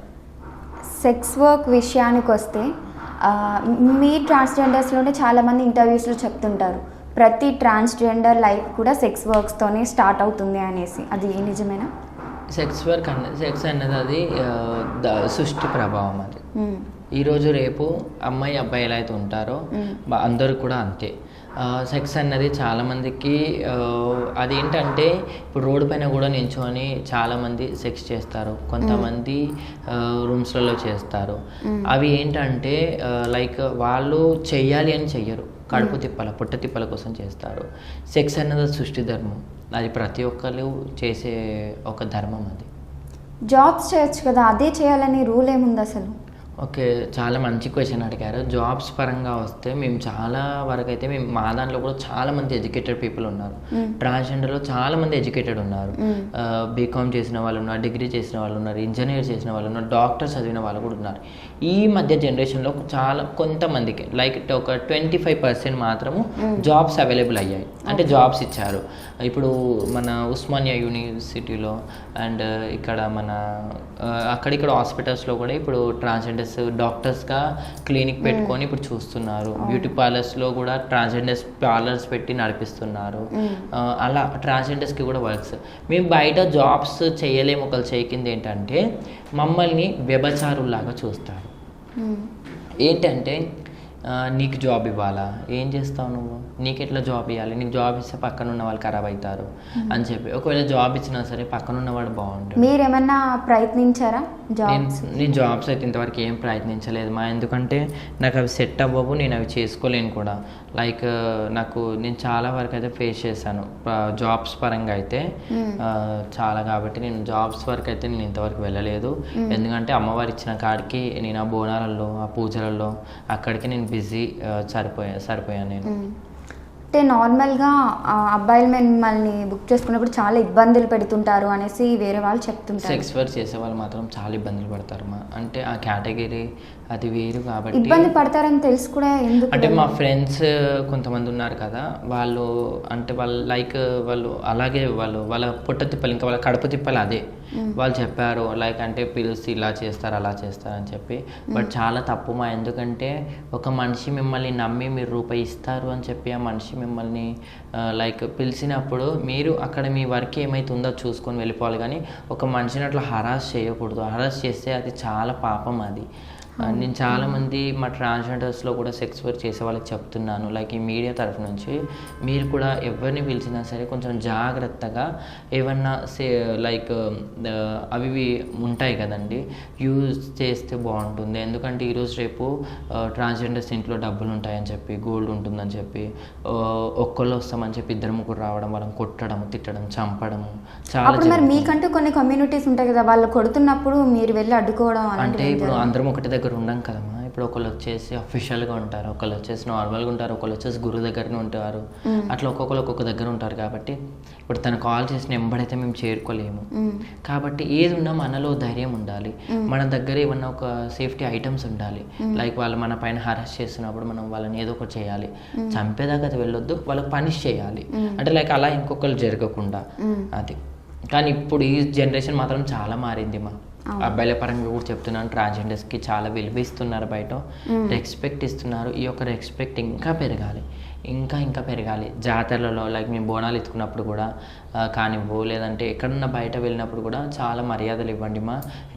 సెక్స్ వర్క్ విషయానికి వస్తే మీ ట్రాన్స్జెండర్స్లోనే చాలామంది ఇంటర్వ్యూస్లో చెప్తుంటారు ప్రతి ట్రాన్స్జెండర్ లైఫ్ కూడా సెక్స్ వర్క్స్తోనే స్టార్ట్ అవుతుంది అనేసి, అది నిజమేనా? సెక్స్ అన్నది అది సృష్టి ప్రభావం. అది ఈరోజు రేపు అమ్మాయి అబ్బాయి ఎలా అయితే ఉంటారో అందరూ కూడా అంతే. సెక్స్ అన్నది చాలామందికి అదేంటంటే ఇప్పుడు రోడ్డు పైన కూడా నించొని చాలామంది సెక్స్ చేస్తారు, కొంతమంది రూమ్స్లలో చేస్తారు. అవి ఏంటంటే లైక్ వాళ్ళు చెయ్యాలి అని చెయ్యరు, కడుపు తిప్పల పొట్ట తిప్పల కోసం చేస్తారు. సెక్స్ అన్నది సృష్టి ధర్మం, అది ప్రతి ఒక్కరు చేసే ఒక ధర్మం. అది జాబ్స్ చేయొచ్చు కదా, అదే చేయాలని రూల్ ఏముంది అసలు? ఓకే, చాలా మంచి క్వశ్చన్ అడిగారు. జాబ్స్ పరంగా వస్తే మేము చాలా వరకు అయితే మా దాంట్లో కూడా చాలామంది ఎడ్యుకేటెడ్ పీపుల్ ఉన్నారు. ట్రాన్స్జెండర్లో చాలామంది ఎడ్యుకేటెడ్ ఉన్నారు, బీకామ్ చేసిన వాళ్ళు ఉన్నారు, డిగ్రీ చేసిన వాళ్ళు ఉన్నారు, ఇంజనీర్ చేసిన వాళ్ళు ఉన్నారు, డాక్టర్ చదివిన వాళ్ళు కూడా ఉన్నారు. ఈ మధ్య జనరేషన్లో చాలా కొంతమందికి లైక్ ఒక 25% మాత్రము జాబ్స్ అవైలబుల్ అయ్యాయి, అంటే జాబ్స్ ఇచ్చారు. ఇప్పుడు మన ఉస్మానియా యూనివర్సిటీలో అండ్ ఇక్కడ మన అక్కడిక్కడ హాస్పిటల్స్లో కూడా ఇప్పుడు ట్రాన్స్జెండర్స్ డాక్టర్స్గా క్లినిక్ పెట్టుకొని ఇప్పుడు చూస్తున్నారు. బ్యూటీ పార్లర్స్లో కూడా ట్రాన్స్జెండర్స్ పార్లర్స్ పెట్టి నడిపిస్తున్నారు. అలా ట్రాన్స్జెండర్స్కి కూడా వర్క్స్. మేము బయట జాబ్స్ చేయలేము. ఒకరు చేయకింది ఏంటంటే మమ్మల్ని వ్యభిచారుల్లాగా చూస్తారు. ఏంటంటే నీకు జాబ్ ఇవ్వాలా, ఏం చేస్తావు నువ్వు, నీకు ఎట్లా జాబ్ ఇవ్వాలి, నీకు జాబ్ ఇస్తే పక్కన ఉన్న వాళ్ళు ఖరాబ్ అవుతారు అని చెప్పి, ఒకవేళ జాబ్ ఇచ్చినా సరే పక్కన ఉన్నవాడు బాగుంటాడు. మీరు ఏమన్నా ప్రయత్నించారా? నేను జాబ్స్ అయితే ఇంతవరకు ఏం ప్రయత్నించలేదు మా, ఎందుకంటే నాకు అవి సెట్ అవ్వవు, నేను అవి చేసుకోలేను కూడా. లైక్ నేను చాలా వరకు అయితే ఫేస్ చేశాను జాబ్స్ పరంగా అయితే చాలా, కాబట్టి నేను జాబ్స్ వరకు అయితే నేను ఇంతవరకు వెళ్ళలేదు. ఎందుకంటే అమ్మవారు ఇచ్చిన కాడికి నేను ఆ బోనాలలో ఆ పూజలలో అక్కడికి నేను బిజీ సరిపోయాను నేను. అంటే నార్మల్గా అబ్బాయిలు మిమ్మల్ని బుక్ చేసుకున్నప్పుడు చాలా ఇబ్బందులు పెడుతుంటారు అనేసి వేరే వాళ్ళు చెప్తుంటారు. సెక్స్ వర్క్ చేసే వాళ్ళు మాత్రం చాలా ఇబ్బందులు పడతారు మా, అంటే ఆ కేటగిరీ అది వేరు కాబట్టి. ఇబ్బంది పడతారని తెలుసు కూడా ఎందుకు అంటే మా ఫ్రెండ్స్ కొంతమంది ఉన్నారు కదా, వాళ్ళు అంటే వాళ్ళు అలాగే వాళ్ళ పొట్ట తిప్పలు ఇంకా వాళ్ళ కడుపు తిప్పలు అదే వాళ్ళు చెప్పారు. లైక్ అంటే పిలిచి ఇలా చేస్తారు అలా చేస్తారు అని చెప్పి, బట్ చాలా తప్పు మా. ఎందుకంటే ఒక మనిషి మిమ్మల్ని నమ్మి మీరు రూపాయి ఇస్తారు అని చెప్పి ఆ మనిషి మిమ్మల్ని లైక్ పిలిచినప్పుడు మీరు అక్కడ మీ వర్క్ ఏమైతుందో చూసుకొని వెళ్ళిపోవాలి, కానీ ఒక మనిషిని అట్లా హరాస్ చేయకూడదు. హరాస్ చేస్తే అది చాలా పాపం. అది నేను చాలామంది మా ట్రాన్స్జెండర్స్లో కూడా సెక్స్ వర్క్ చేసే వాళ్ళకి చెప్తున్నాను, లైక్ ఈ మీడియా తరఫు నుంచి మీరు కూడా ఎవరిని పిలిచినా సరే కొంచెం జాగ్రత్తగా ఏమన్నా లైక్ అవి ఉంటాయి కదండి, యూజ్ చేస్తే బాగుంటుంది. ఎందుకంటే ఈరోజు రేపు ట్రాన్స్జెండర్స్ ఇంట్లో డబ్బులు ఉంటాయని చెప్పి, గోల్డ్ ఉంటుందని చెప్పి, ఒక్కళ్ళు వస్తామని చెప్పి ఇద్దరు ముగ్గురు రావడం, వాళ్ళని కొట్టడం, తిట్టడం, చంపడం చాలా. మరి మీకంటూ కొన్ని కమ్యూనిటీస్ ఉంటాయి కదా, వాళ్ళు కొడుతున్నప్పుడు మీరు వెళ్ళి అడ్డుకోవడం అంటే ఇప్పుడు అందరం ఒకటి దగ్గర ఉండం కదమ్మా. ఇప్పుడు ఒకళ్ళు వచ్చేసి అఫీషియల్గా ఉంటారు, ఒకళ్ళు వచ్చేసి నార్మల్గా ఉంటారు, ఒకళ్ళు వచ్చేసి గురువు దగ్గరనే ఉంటారు, అట్లా ఒక్కొక్కరు ఒక్కొక్క దగ్గర ఉంటారు. కాబట్టి ఇప్పుడు తను కాల్ చేసిన ఎంబడైతే మేము చేరుకోలేము. కాబట్టి ఏది ఉన్నా మనలో ధైర్యం ఉండాలి, మన దగ్గర ఏమన్నా ఒక సేఫ్టీ ఐటమ్స్ ఉండాలి. లైక్ వాళ్ళు మన పైన హరాస్ చేస్తున్నప్పుడు మనం వాళ్ళని ఏదో ఒకటి చేయాలి, చంపేదాకా అది వెళ్ళొద్దు, వాళ్ళకి పనిష్ చేయాలి. అంటే లైక్ అలా ఇంకొకరు జరగకుండా అది. కానీ ఇప్పుడు ఈ జనరేషన్ మాత్రం చాలా మారింది మా. అబ్బాయిల పరంగా కూడా చెప్తున్నాను, ట్రాన్స్జెండర్స్కి చాలా విలువ ఇస్తున్నారు, బయట రెస్పెక్ట్ ఇస్తున్నారు. ఈ యొక్క రెస్పెక్ట్ ఇంకా పెరగాలి. ఇంకా ఇంకా పెరగాలి. జాతరలలో లైక్ మేము బోనాలు ఎత్తుకున్నప్పుడు కూడా కానివ్వు, లేదంటే ఎక్కడన్నా బయట వెళ్ళినప్పుడు కూడా చాలా మర్యాదలు ఇవ్వండి,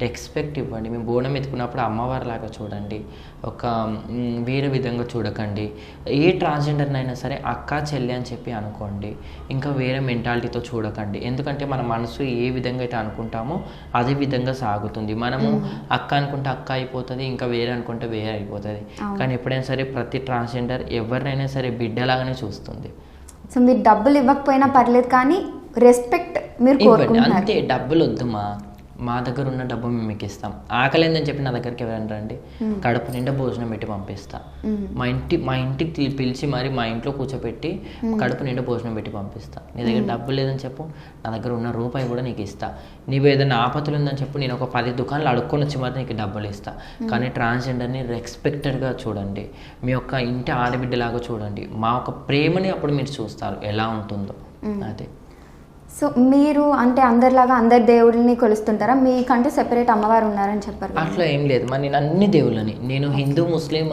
రెస్పెక్ట్ ఇవ్వండి. మేము బోనం ఎత్తుకున్నప్పుడు అమ్మవారిలాగా చూడండి, ఒక వేరే విధంగా చూడకండి. ఏ ట్రాన్స్జెండర్నైనా సరే అక్క చెల్లి అని చెప్పి అనుకోండి, ఇంకా వేరే మెంటాలిటీతో చూడకండి. ఎందుకంటే మన మనసు ఏ విధంగా అయితే అనుకుంటామో అదే విధంగా సాగుతుంది. మనము అక్క అనుకుంటే అక్క అయిపోతుంది, ఇంకా వేరే అనుకుంటే వేరే అయిపోతుంది. కానీ ఎప్పుడైనా సరే ప్రతి ట్రాన్స్జెండర్ ఎవరినైనా సరే బిడ్డలాగానే చూస్తుంది. సో మీరు డబ్బులు ఇవ్వకపోయినా పర్లేదు, కానీ రెస్పెక్ట్ మీరు కోరుకుంటున్నారు. అంతే, డబ్బులు వద్దుమా, మా దగ్గర ఉన్న డబ్బు మేము మీకు ఇస్తాం. ఆకలి ఏందని చెప్పి నా దగ్గరికి ఎవరైనా రండి, కడుపు నిండా భోజనం పెట్టి పంపిస్తా. మా ఇంటికి పిలిచి మరి మా ఇంట్లో కూర్చోపెట్టి కడుపు నిండా భోజనం పెట్టి పంపిస్తా. నీ దగ్గర డబ్బు లేదని చెప్పు, నా దగ్గర ఉన్న రూపాయి కూడా నీకు ఇస్తా. నీవు ఏదైనా ఆపత్తులు ఉందని చెప్పు, నేను ఒక 10 దుకాణాలు అడుక్కొని వచ్చి మరి నీకు డబ్బులు ఇస్తా. కానీ ట్రాన్స్జెండర్ని రెస్పెక్టెడ్గా చూడండి, మీ యొక్క ఇంటి ఆడబిడ్డలాగా చూడండి. మా యొక్క ప్రేమని అప్పుడు మీరు చూస్తారు ఎలా ఉంటుందో. అదే. సో మీరు అంటే అందరిలాగా అందరి దేవుడిని కొలుస్తుంటారా? మీకంటే సెపరేట్ అమ్మవారు ఉన్నారని చెప్పారు. అట్లా ఏం లేదు మరి, నేను అన్ని దేవుళ్ళని, నేను హిందూ, ముస్లిం,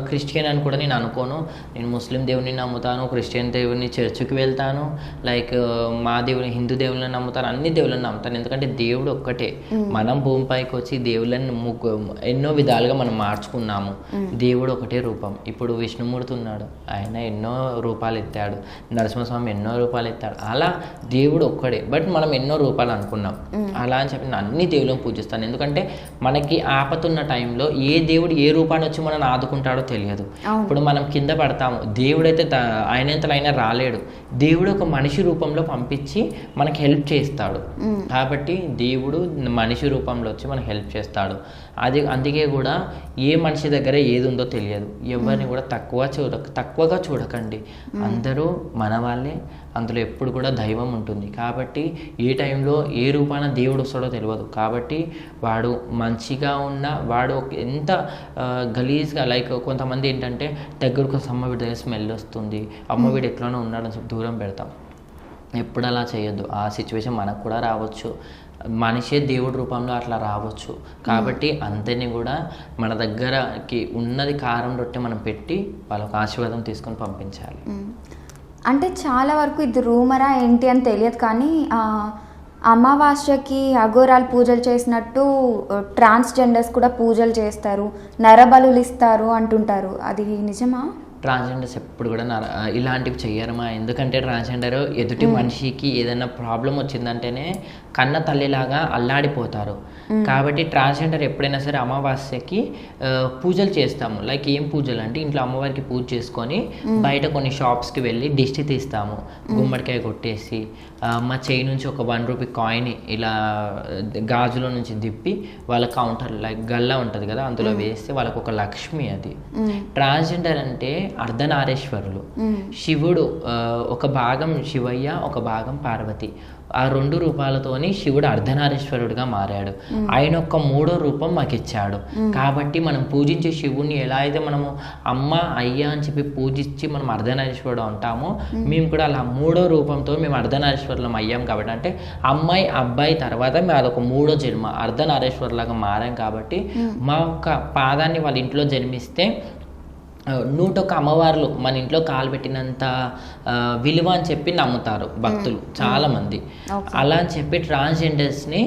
క్రిస్టియన్ అని కూడా నేను అనుకోను. నేను ముస్లిం దేవుని నమ్ముతాను, క్రిస్టియన్ దేవుని చర్చికి వెళ్తాను, లైక్ మా దేవుని హిందూ దేవుళ్ళని నమ్ముతాను, అన్ని దేవుళ్ళని నమ్ముతాను. ఎందుకంటే దేవుడు ఒక్కటే. మనం భూమిపైకి వచ్చి దేవుళ్ళని ఎన్నో విధాలుగా మనం మార్చుకున్నాము. దేవుడు ఒకటే రూపం. ఇప్పుడు విష్ణుమూర్తి ఉన్నాడు, ఆయన ఎన్నో రూపాలు ఎత్తాడు, నరసింహస్వామి ఎన్నో రూపాలు ఎత్తాడు. అలా దేవుడు ఒక్కడే, బట్ మనం ఎన్నో రూపాలు అనుకున్నాం. అలా అని చెప్పి నేను అన్ని దేవుళ్ళని పూజిస్తాను. ఎందుకంటే మనకి ఆపతున్న టైంలో ఏ దేవుడు ఏ రూపాన్ని వచ్చి మనల్ని ఆదుకుంటాడో తెలియదు. ఇప్పుడు మనం కింద పడతాము, దేవుడైతే ఆయనంతలైనా రాలేడు. దేవుడు ఒక మనిషి రూపంలో పంపించి మనకి హెల్ప్ చేస్తాడు. కాబట్టి దేవుడు మనిషి రూపంలో వచ్చి మనకి హెల్ప్ చేస్తాడు. అందుకే కూడా ఏ మనిషి దగ్గర ఏది ఉందో తెలియదు. ఎవరిని కూడా తక్కువగా చూడకండి. అందరూ మన వాళ్ళే, అందులో ఎప్పుడు కూడా దైవం ఉంటుంది. కాబట్టి ఏ టైంలో ఏ రూపాన దేవుడు వస్తాడో తెలియదు. కాబట్టి వాడు మంచిగా ఉన్నా, వాడు ఎంత గలీజ్గా, లైక్ కొంతమంది ఏంటంటే దగ్గరకు అమ్మ వీడి దగ్గర స్మెల్ వస్తుంది, అమ్మ వీడు ఎట్లనో ఉన్నాడని చెప్పి దూరం పెడతాం. ఎప్పుడు అలా చేయొద్దు. ఆ సిచ్యువేషన్ మనకు కూడా రావచ్చు, మనిషే దేవుడి రూపంలో అట్లా రావచ్చు. కాబట్టి అందరినీ కూడా మన దగ్గరకి ఉన్నది కారం రొట్టె మనం పెట్టి వాళ్ళకి ఆశీర్వాదం తీసుకొని పంపించాలి. అంటే చాలా వరకు ఇది రూమరా ఏంటి అని తెలియదు, కానీ అమావాస్యకి అఘోరాలు పూజలు చేసినట్టు ట్రాన్స్జెండర్స్ కూడా పూజలు చేస్తారు, నరబలులు ఇస్తారు అంటుంటారు. అది నిజమా? ట్రాన్స్జెండర్స్ ఎప్పుడు కూడా ఇలాంటివి చెయ్యరమా. ఎందుకంటే ట్రాన్స్జెండర్ ఎదుటి మనిషికి ఏదైనా ప్రాబ్లం వచ్చిందంటేనే కన్న తల్లిలాగా అల్లాడిపోతారు. కాబట్టి ట్రాన్స్జెండర్ ఎప్పుడైనా సరే అమావాస్యకి పూజలు చేస్తాము. లైక్ ఏం పూజలు అంటే, ఇంట్లో అమ్మవారికి పూజ చేసుకొని బయట కొన్ని షాప్స్కి వెళ్ళి దిష్టి తీస్తాము, గుమ్మడికాయ కొట్టేసి మా చేయి నుంచి ఒక 1 రూపీ కాయిన్ ఇలా గాజులో నుంచి దిప్పి వాళ్ళ కౌంటర్ లైక్ గల్లా ఉంటుంది కదా, అందులో వేస్తే వాళ్ళకు ఒక లక్ష్మి. అది ట్రాన్స్జెండర్ అంటే అర్ధనారీశ్వరులు. శివుడు ఒక భాగం శివయ్య, ఒక భాగం పార్వతి. ఆ 2 రూపాలతోని శివుడు అర్ధనారీశ్వరుడుగా మారాడు. ఆయన యొక్క 3వ రూపం మాకు ఇచ్చాడు. కాబట్టి మనం పూజించే శివుణ్ణి ఎలా అయితే మనము అమ్మ అయ్య అని చెప్పి పూజించి మనం అర్ధనారీశ్వరుడు అంటామో, మేము కూడా అలా 3వ రూపంతో మేము అర్ధనారీశ్వరులం అయ్యాం. కాబట్టి అంటే అమ్మాయి అబ్బాయి తర్వాత మేము అదొక 3వ జన్మ అర్ధనారీశ్వరులాగా మారాం. కాబట్టి మా యొక్క పాదాన్ని వాళ్ళ ఇంట్లో జన్మిస్తే 101 అమ్మవార్లు మన ఇంట్లో కాలు పెట్టినంత విలువ అని చెప్పి నమ్ముతారు భక్తులు చాలామంది. అలా అని చెప్పి ట్రాన్స్జెండర్స్ని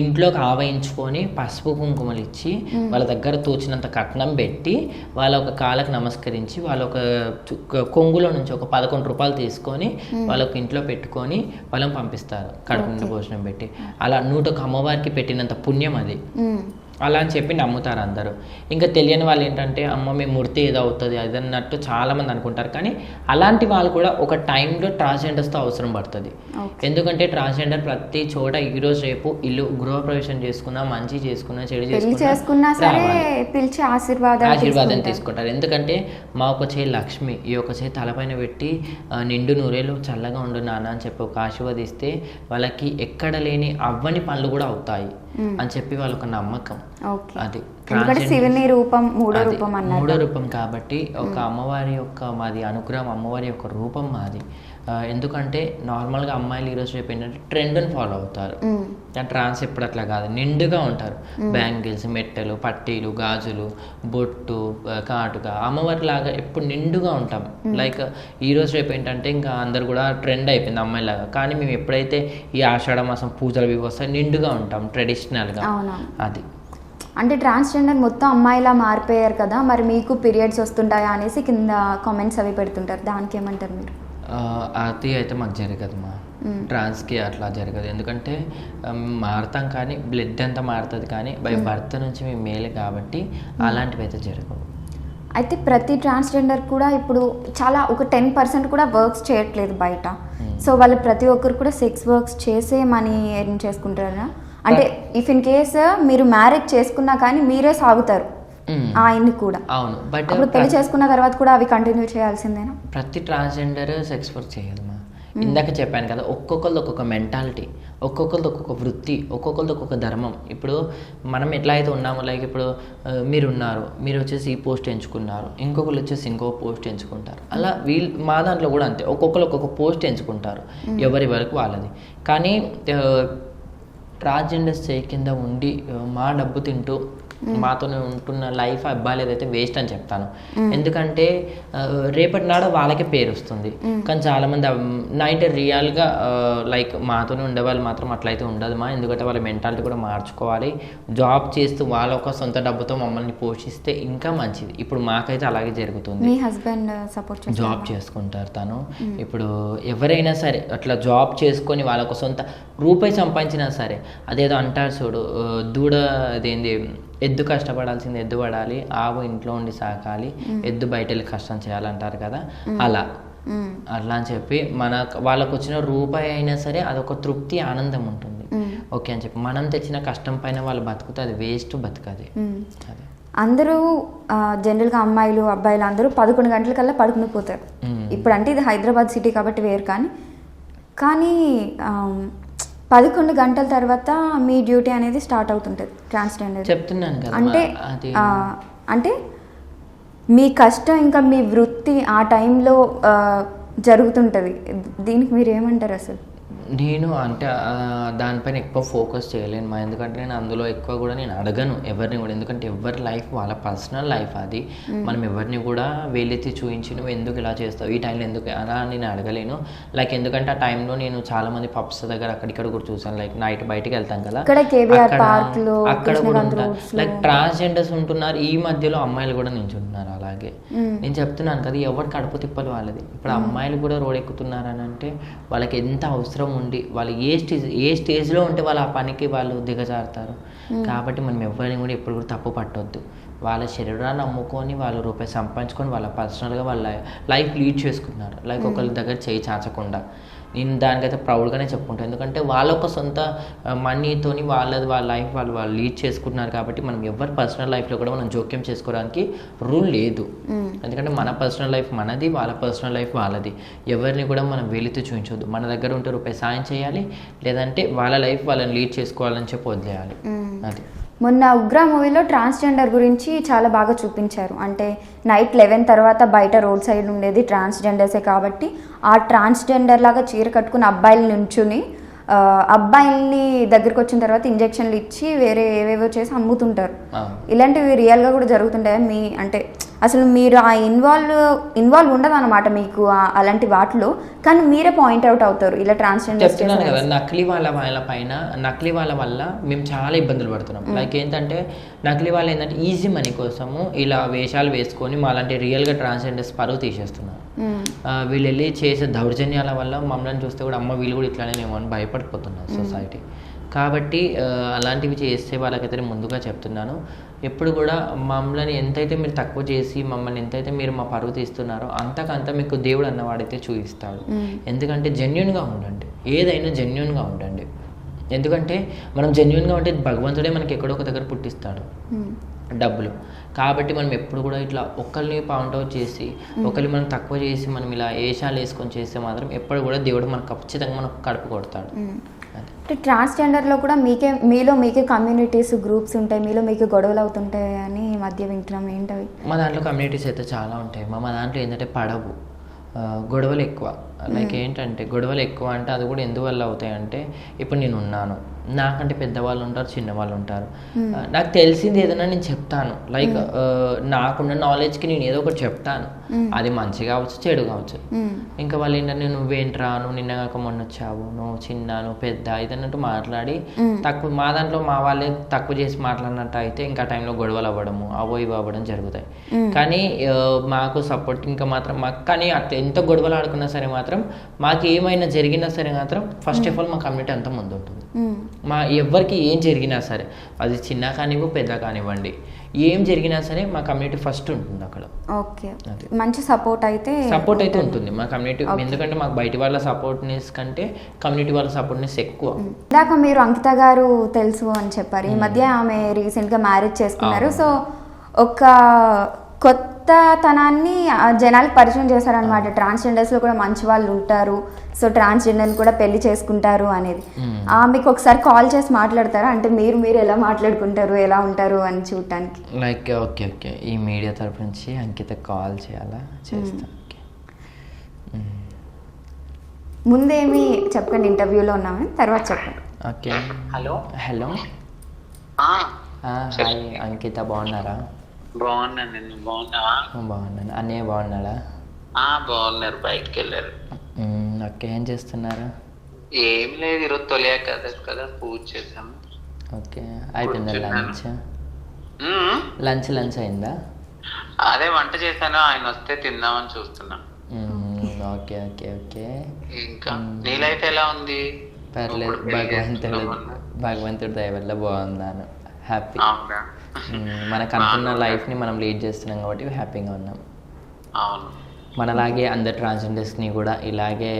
ఇంట్లోకి ఆవహించుకొని పసుపు కుంకుమలు ఇచ్చి వాళ్ళ దగ్గర తోచినంత కట్నం పెట్టి వాళ్ళ ఒక కాళ్ళకు నమస్కరించి వాళ్ళ ఒక కొంగులో నుంచి ఒక 11 రూపాయలు తీసుకొని వాళ్ళకి ఇంట్లో పెట్టుకొని వాళ్ళని పంపిస్తారు కడుపు నిండా భోజనం పెట్టి. అలా 101 అమ్మవారికి పెట్టినంత పుణ్యం అది. అలా అని చెప్పి నమ్ముతారు అందరూ. ఇంకా తెలియని వాళ్ళు ఏంటంటే అమ్మ మీ మూర్తి ఏదో అవుతుంది అదన్నట్టు చాలామంది అనుకుంటారు. కానీ అలాంటి వాళ్ళు కూడా ఒక టైంలో ట్రాన్స్జెండర్స్తో అవసరం పడుతుంది. ఎందుకంటే ట్రాన్స్జెండర్ ప్రతి చోట ఈరోజు రేపు ఇల్లు గృహప్రవేశం చేసుకున్నా, మంచి చేసుకున్నా, చెడు చేసుకున్నా పిలిచి ఆశీర్వాదం తీసుకుంటారు. ఎందుకంటే మా ఒక చేయి లక్ష్మి, ఈ ఒక చేయి తలపైన పెట్టి నిండు నూరేళ్ళు చల్లగా ఉండు నాన్న అని చెప్పి ఒక ఆశీర్వదిస్తే వాళ్ళకి ఎక్కడ లేని అవ్వని పనులు కూడా అవుతాయి అని చెప్పి వాళ్ళొక నమ్మకం. అది శివుని రూపం 3వ రూపం కాబట్టి ఒక అమ్మవారి యొక్క మాది అనుగ్రహం, అమ్మవారి యొక్క రూపం మాది. ఎందుకంటే నార్మల్గా అమ్మాయిలు ఈరోజు రేపు ఏంటంటే ట్రెండ్ని ఫాలో అవుతారు. కానీ ట్రాన్స్ ఎప్పుడు అట్లా కాదు, నిండుగా ఉంటారు. బ్యాంగిల్స్, మెట్టెలు, పట్టీలు, గాజులు, బొట్టు, కాటుక, అమ్మవారి లాగా ఎప్పుడు నిండుగా ఉంటాం. లైక్ ఈరోజు రేపు ఏంటంటే ఇంకా అందరు కూడా ట్రెండ్ అయిపోయింది అమ్మాయిలాగా. కానీ మేము ఎప్పుడైతే ఈ ఆషాఢ మాసం పూజలు ఇవి వస్తాయి నిండుగా ఉంటాం ట్రెడిషనల్గా. అది అంటే ట్రాన్స్జెండర్ మొత్తం అమ్మాయిలా మారిపోయారు కదా, మరి మీకు పీరియడ్స్ వస్తుంటాయా అనేసి కింద కామెంట్స్ అవి పెడుతుంటారు, దానికి ఏమంటారు మీరు? అది అయితే మాకు జరగదు మా ట్రాన్స్కి అట్లా జరగదు. ఎందుకంటే మారుతాం కానీ బ్లడ్ అంతా మారుతుంది, కానీ బై బర్త్ నుంచి మేము మేలే కాబట్టి అలాంటివి అయితే జరగవు. అయితే ప్రతి ట్రాన్స్జెండర్ కూడా ఇప్పుడు చాలా ఒక 10% కూడా వర్క్స్ చేయట్లేదు బయట. సో వాళ్ళు ప్రతి ఒక్కరు కూడా సెక్స్ వర్క్స్ చేసే మనీ ఎర్న్ చేసుకుంటారా? అంటే ఇఫ్ ఇన్ కేస్ మీరు మ్యారేజ్ చేసుకున్నా కానీ మీరే సాగుతారు ఆయన్ని కూడా. అవును, బట్ అప్పుడు పెళ్లి చేసుకున్న తర్వాత కూడా అవి కంటిన్యూ చేయాల్సిందేనా? ప్రతి ట్రాన్స్జెండర్ సెక్స్ వర్క్ చేయదు మా. ఇందాక చెప్పాను కదా, ఒక్కొక్కరిది ఒక్కొక్క మెంటాలిటీ, ఒక్కొక్కరిది ఒక్కొక్క వృత్తి, ఒక్కొక్కరిది ఒక్కొక్క ధర్మం. ఇప్పుడు మనం ఎట్లా అయితే ఉన్నామో, లైక్ ఇప్పుడు మీరున్నారు, మీరు వచ్చేసి ఈ పోస్ట్ ఎంచుకున్నారు, ఇంకొకరు వచ్చేసి ఇంకో పోస్ట్ ఎంచుకుంటారు. అలా మా దాంట్లో కూడా అంతే, ఒక్కొక్కరు ఒక్కొక్క పోస్ట్ ఎంచుకుంటారు, ఎవరి వరకు వాళ్ళది. కానీ ట్రాన్స్జెండర్స్ చేయి కింద ఉండి మా డబ్బు తింటూ మాతోనే ఉంటున్న లైఫ్ అబ్బాయిలు ఏదైతే వేస్ట్ అని చెప్తాను. ఎందుకంటే రేపటి నాడు వాళ్ళకే పేరు వస్తుంది. కానీ చాలామంది నైట్ రియల్గా లైక్ మాతోనే ఉండేవాళ్ళు మాత్రం అట్లయితే ఉండదు మా. ఎందుకంటే వాళ్ళ మెంటాలిటీ కూడా మార్చుకోవాలి. జాబ్ చేస్తూ వాళ్ళ ఒక సొంత డబ్బుతో మమ్మల్ని పోషిస్తే ఇంకా మంచిది. ఇప్పుడు మాకైతే అలాగే జరుగుతుంది. మీ హస్బెండ్ సపోర్ట్ జాబ్ చేసుకుంటారు తను. ఇప్పుడు ఎవరైనా సరే అట్లా జాబ్ చేసుకొని వాళ్ళకు సొంత రూపాయి సంపాదించినా సరే, అదేదో అంటారు చూడు, దూడ అదేంది, ఎద్దు కష్టపడాల్సింది ఎద్దు పడాలి, ఆవు ఇంట్లో ఉండి సాకాలి, ఎద్దు బయట వెళ్ళి కష్టం చేయాలంటారు కదా, అలా అని చెప్పి వాళ్ళకు వచ్చిన రూపాయి అయినా సరే అదొక తృప్తి, ఆనందం ఉంటుంది. ఓకే అని చెప్పి మనం తెచ్చిన కష్టం పైన వాళ్ళు బతుకుతే అది వేస్ట్ బతుకది. అందరూ జనరల్గా అమ్మాయిలు అబ్బాయిలు అందరూ 11 గంటలకల్లా పడుకుని పోతారు. ఇప్పుడు అంటే ఇది హైదరాబాద్ సిటీ కాబట్టి వేరు, కానీ 11 గంటల తర్వాత మీ డ్యూటీ అనేది స్టార్ట్ అవుతుంటుంది ట్రాన్స్జెండర్. చెప్తున్నాను కదా, అంటే మీ కష్టం ఇంకా మీ వృత్తి ఆ టైంలో జరుగుతుంటుంది. దీనికి మీరు ఏమంటారు అసలు? నేను అంటే దానిపైన ఎక్కువ ఫోకస్ చేయలేను మా. ఎందుకంటే నేను అందులో ఎక్కువ కూడా నేను అడగను ఎవరిని కూడా. ఎందుకంటే ఎవరి లైఫ్ వాళ్ళ పర్సనల్ లైఫ్ అది. మనం ఎవరిని కూడా వేలెత్తి చూపించి నువ్వు ఎందుకు ఇలా చేస్తావు, ఈ టైంలో ఎందుకు అలా నేను అడగలేను. లైక్ ఎందుకంటే ఆ టైంలో నేను చాలా మంది పబ్స్ దగ్గర అక్కడిక్కడ కూడా చూసాను. లైక్ నైట్ బయటకు వెళ్తాం కదా, అక్కడ కూడా ఉంటారు. లైక్ ట్రాన్స్జెండర్స్ ఉంటున్నారు, ఈ మధ్యలో అమ్మాయిలు కూడా నించుంటున్నారు. అలాగే నేను చెప్తున్నాను కదా, ఎవరు కడుపు తిప్పలు వాళ్ళది. ఇప్పుడు అమ్మాయిలు కూడా రోడ్ ఎక్కుతున్నారు అని అంటే వాళ్ళకి ఎంత అవసరం ఉండి, వాళ్ళు ఏ స్టేజ్లో ఉంటే వాళ్ళు ఆ పనికి వాళ్ళు దిగజారుతారు. కాబట్టి మనం ఎవరిని కూడా ఎప్పుడు కూడా తప్పు పట్టొద్దు. వాళ్ళ శరీరాన్ని అమ్ముకొని వాళ్ళు రూపాయి సంపాదించుకొని వాళ్ళ పర్సనల్గా వాళ్ళ లైఫ్ లీడ్ చేసుకున్నారు. లైక్ ఒకరి దగ్గర చేయి చాచకుండా. నేను దానికైతే ప్రౌడ్గానే చెప్పుకుంటాను. ఎందుకంటే వాళ్ళ ఒక సొంత మనీతోని వాళ్ళ లైఫ్ వాళ్ళు లీడ్ చేసుకుంటున్నారు. కాబట్టి మనం ఎవరి పర్సనల్ లైఫ్లో కూడా మనం జోక్యం చేసుకోవడానికి రూల్ లేదు. ఎందుకంటే మన పర్సనల్ లైఫ్ మనది, వాళ్ళ పర్సనల్ లైఫ్ వాళ్ళది. ఎవరిని కూడా మనం వెలితి చూపించొద్దు. మన దగ్గర ఉంటే రూపాయి సాయం చేయాలి, లేదంటే వాళ్ళ లైఫ్ వాళ్ళని లీడ్ చేసుకోవాలని చెప్పి వదిలేయాలి. అది మొన్న ఉగ్ర మూవీలో ట్రాన్స్జెండర్ గురించి చాలా బాగా చూపించారు. అంటే నైట్ 11 తర్వాత బయట రోడ్ సైడ్ ఉండేది ట్రాన్స్జెండర్సే కాబట్టి ఆ ట్రాన్స్జెండర్ లాగా చీర కట్టుకున్న అబ్బాయిలు నుంచుని అబ్బాయిల్ని దగ్గరికి వచ్చిన తర్వాత ఇంజెక్షన్లు ఇచ్చి వేరే ఏవేవో చేసి అమ్ముతుంటారు. ఇలాంటివి రియల్గా కూడా జరుగుతుంటాయా? అంటే అసలు మీరు ఆ ఇన్వాల్వ్ ఉండదు అనమాట మీకు అలాంటి వాటిలో, కానీ మీరే పాయింట్ అవుట్ అవుతారు ఇలా ట్రాన్స్జెండర్. చెప్తున్నాను కదా, నకిలీ వాళ్ళ వల్ల మేము చాలా ఇబ్బందులు పడుతున్నాం. లైక్ ఏంటంటే నకిలీ వాళ్ళు ఏంటంటే ఈజీ మనీ కోసము ఇలా వేషాలు వేసుకొని మాలాంటి రియల్గా ట్రాన్స్జెండర్స్ పరువు తీసేస్తున్నారు. వీళ్ళు వెళ్ళి చేసే దౌర్జన్యాల వల్ల మమ్మల్ని చూస్తే కూడా అమ్మ వీళ్ళు కూడా ఇట్లానేమో అని భయపడిపోతున్నారు సొసైటీ. కాబట్టి అలాంటివి చేస్తే వాళ్ళకైతే ముందుగా చెప్తున్నాను, ఎప్పుడు కూడా మమ్మల్ని ఎంతైతే మీరు తక్కువ చేసి మమ్మల్ని ఎంతైతే మీరు మా పరువు తీస్తున్నారో అంతకంత మీకు దేవుడు అన్నవాడైతే చూపిస్తాడు. ఎందుకంటే జెన్యున్గా ఉండండి, ఏదైనా జెన్యున్గా ఉండండి. ఎందుకంటే మనం జెన్యున్గా ఉంటే భగవంతుడే మనకి ఎక్కడో ఒక దగ్గర పుట్టిస్తాడు డబ్బులు. కాబట్టి మనం ఎప్పుడు కూడా ఇట్లా ఒకరిని పాయింట్ అవుట్ చేసి ఒకరిని మనం తక్కువ చేసి మనం ఇలా ఏషాలు వేసుకొని చేస్తే మాత్రం ఎప్పుడు కూడా దేవుడు మనకు ఖచ్చితంగా మనకు కడుపు కొడతాడు. ట్రాన్స్జెండర్లో కూడా మీలో మీకే కమ్యూనిటీస్ గ్రూప్స్ ఉంటాయి, మీలో మీకు గొడవలు అవుతుంటాయి అని మధ్య వింటున్నాం, ఏంటవి? మా దాంట్లో కమ్యూనిటీస్ అయితే చాలా ఉంటాయి. మా దాంట్లో ఏంటంటే పడవు, గొడవలు ఎక్కువ. లైక్ ఏంటంటే గొడవలు ఎక్కువ అంటే అది కూడా ఎందువల్ల అవుతాయంటే ఇప్పుడు నేను ఉన్నాను, నాకంటే పెద్దవాళ్ళు ఉంటారు, చిన్నవాళ్ళు ఉంటారు. నాకు తెలిసింది ఏదైనా నేను చెప్తాను. లైక్ నాకున్న నాలెడ్జ్కి నేను ఏదో ఒకటి చెప్తాను, అది మంచి కావచ్చు చెడు కావచ్చు. ఇంకా వాళ్ళు ఏంటంటే నువ్వేంట్రా, నువ్వు నిన్న కాక మొన్న వచ్చావు, నువ్వు చిన్న, నువ్వు పెద్ద ఇదన్నట్టు మాట్లాడి తక్కువ, మా దాంట్లో మా వాళ్ళే తక్కువ చేసి మాట్లాడినట్టు అయితే ఇంకా టైంలో గొడవలు అవ్వడము అవో ఇవి అవ్వడం జరుగుతాయి. కానీ మాకు సపోర్ట్ ఇంకా మాత్రం మాకు, కానీ అట్లా ఎంత గొడవలు ఆడుకున్నా సరే మాత్రం మాకు ఏమైనా జరిగినా సరే మాత్రం ఫస్ట్ ఆఫ్ ఆల్ మా కమ్యూనిటీ అంతా ముందు ఉంటుంది. మా ఎవరికి ఏం జరిగినా సరే, అది చిన్న కానివ్వు పెద్ద కానివ్వండి, ఏం జరిగినా సరే మా కమ్యూనిటీ ఫస్ట్ ఉంటుంది అక్కడ. ఓకే, మంచి సపోర్ట్ అయితే ఉంటుంది మా కమ్యూనిటీ. ఎందుకంటే మాకు బయట వాళ్ళ సపోర్ట్నెస్ కంటే కమ్యూనిటీ వాళ్ళ సపోర్ట్నెస్ ఎక్కువ. ఇందాక మీరు అంకిత గారు తెలుసు అని చెప్పారు, ఈ మధ్య ఆమె రీసెంట్గా మ్యారేజ్ చేసుకున్నారు. సో ఒక కొత్తతనాన్ని జనాలకు పరిచయం చేశారనమాట. ట్రాన్స్జెండర్స్లో కూడా మంచి వాళ్ళు ఉంటారు, సో ట్రాన్స్జెండర్ని కూడా పెళ్లి చేసుకుంటారు అనేది. మీకు ఒకసారి కాల్ చేసి మాట్లాడతారా, అంటే మీరు ఎలా మాట్లాడుకుంటారు, ఎలా ఉంటారు అని చూడటానికి? లైక్ ఓకే ఈ మీడియా తరపు నుంచి అంకిత కాల్ చేయాలా, చేస్తాను. ముందేమి చెప్పండి, ఇంటర్వ్యూలో ఉన్నామని, తర్వాత చెప్పండి. ఓకే. హలో హాయ్ అంకిత, బాగున్నారా? బాగున్నాను. బాగున్నావా? బాగున్నాను. అన్నయ్య బాగున్నాడా? బాగున్నారు, బయటకు వెళ్ళారు. ఓకే, ఏం చేస్తున్నారు? ఏం లేదు, ఈరోజు తొలి ఏకాదశి కదా, పూజ చేసాము. ఓకే, అయిపోయిందా లంచ్ అయిందా? అదే వంట చేశాను, ఆయన వస్తే తిందామని చూస్తున్నా. ఓకే. ఇంకా నీ లైఫ్ ఎలా ఉంది? పర్లేదు, భగవంతుడి దయ వల్ల బాగున్నాను, హ్యాపీ. మనకు అనుకున్న లైఫ్ని మనం లీడ్ చేస్తున్నాం కాబట్టి హ్యాపీగా ఉన్నాం. అవును, మనలాగే అందరు ట్రాన్స్జెండర్స్ని కూడా ఇలాగే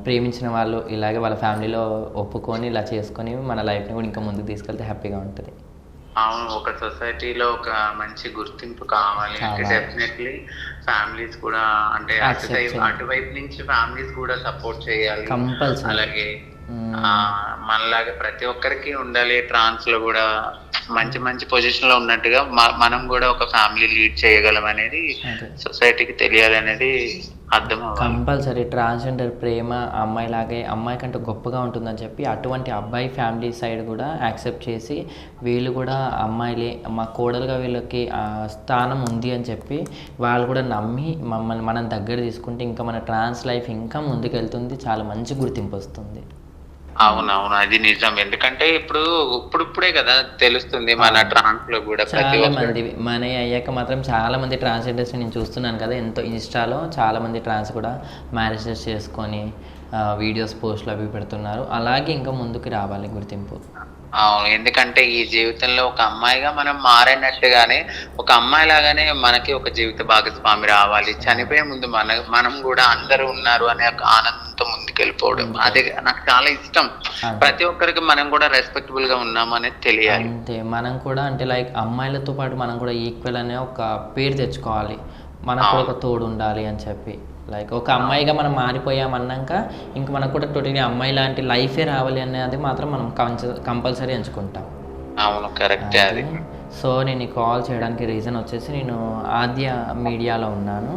ప్రేమించిన వాళ్ళు ఇలాగే వాళ్ళ ఫ్యామిలీలో ఒప్పుకొని ఇలా చేసుకొని మన లైఫ్ని కూడా ఇంకా ముందుకు తీసుకెళ్తే హ్యాపీగా ఉంటుంది. అవును, ఒక సొసైటీలో ఒక మంచి గుర్తింపు కావాలి అంటే డెఫినెట్లీ ఫ్యామిలీస్ కూడా, అంటే అటువైపు నుంచి ఫ్యామిలీస్ కూడా సపోర్ట్ చేయాలి కంపల్సరీ. అలాగే మనలాగే ప్రతి ఒక్కరికి ఉండాలి. ట్రాన్స్ లో కూడా మంచి మంచి పొజిషన్ లో ఉన్నట్టుగా మనం కూడా ఒక ఫ్యామిలీ లీడ్ చేయగలం అనేది సొసైటీకి తెలియాలి అనేది అర్థం కంపల్సరీ. ట్రాన్స్జెండర్ ప్రేమ అమ్మాయిలాగే, అమ్మాయి కంటే గొప్పగా ఉంటుందని చెప్పి అటువంటి అబ్బాయి ఫ్యామిలీ సైడ్ కూడా యాక్సెప్ట్ చేసి వీళ్ళు కూడా అమ్మాయిలే మా కోడలుగా వీళ్ళకి స్థానం ఉంది అని చెప్పి వాళ్ళు కూడా నమ్మి మమ్మల్ని మనం దగ్గర తీసుకుంటే ఇంకా మన ట్రాన్స్ లైఫ్ ఇంకా ముందుకెళ్తుంది, చాలా మంచి గుర్తింపు వస్తుంది. అవునవును, అది నిజం. ఎందుకంటే ఇప్పుడిప్పుడే కదా తెలుస్తుంది మన ట్రాన్స్ లో కూడా. చాలా మంది మన అయ్యాక మాత్రం చాలా మంది ట్రాన్స్జెండర్స్ నేను చూస్తున్నాను కదా, ఎంతో ఇన్స్టాలో చాలా మంది ట్రాన్స్ కూడా మ్యారేజెస్ చేసుకొని వీడియోస్ పోస్ట్లు అవి పెడుతున్నారు. అలాగే ఇంకా ముందుకు రావాలి గుర్తింపు. అవును, ఎందుకంటే ఈ జీవితంలో ఒక అమ్మాయిగా మనం మారినట్టుగానే ఒక అమ్మాయి లాగానే మనకి ఒక జీవిత భాగస్వామి రావాలి. చనిపోయే ముందు మనం కూడా అందరూ ఉన్నారు అనే ఒక ఆనందంతో ముందుకెళ్ళిపోవడం, అదే నాకు చాలా ఇష్టం. ప్రతి ఒక్కరికి మనం కూడా రెస్పెక్టబుల్ గా ఉన్నాము అనేది తెలియాలి. అంతే, మనం కూడా అంటే లైక్ అమ్మాయిలతో పాటు మనం కూడా ఈక్వల్ అనే ఒక పేరు తెచ్చుకోవాలి, మనకు కూడా ఒక తోడు ఉండాలి అని చెప్పి. లైక్ ఒక అమ్మాయిగా మనం మారిపోయామన్నాక ఇంక మనకు కూడా టోటలీ అమ్మాయి లాంటి లైఫే రావాలి అనేది మాత్రం మనం కంపల్సరీ ఎంచుకుంటాం. అవును, కరెక్ట్. సో నేను కాల్ చేయడానికి రీజన్ వచ్చేసి నేను ఆద్య మీడియాలో ఉన్నాను.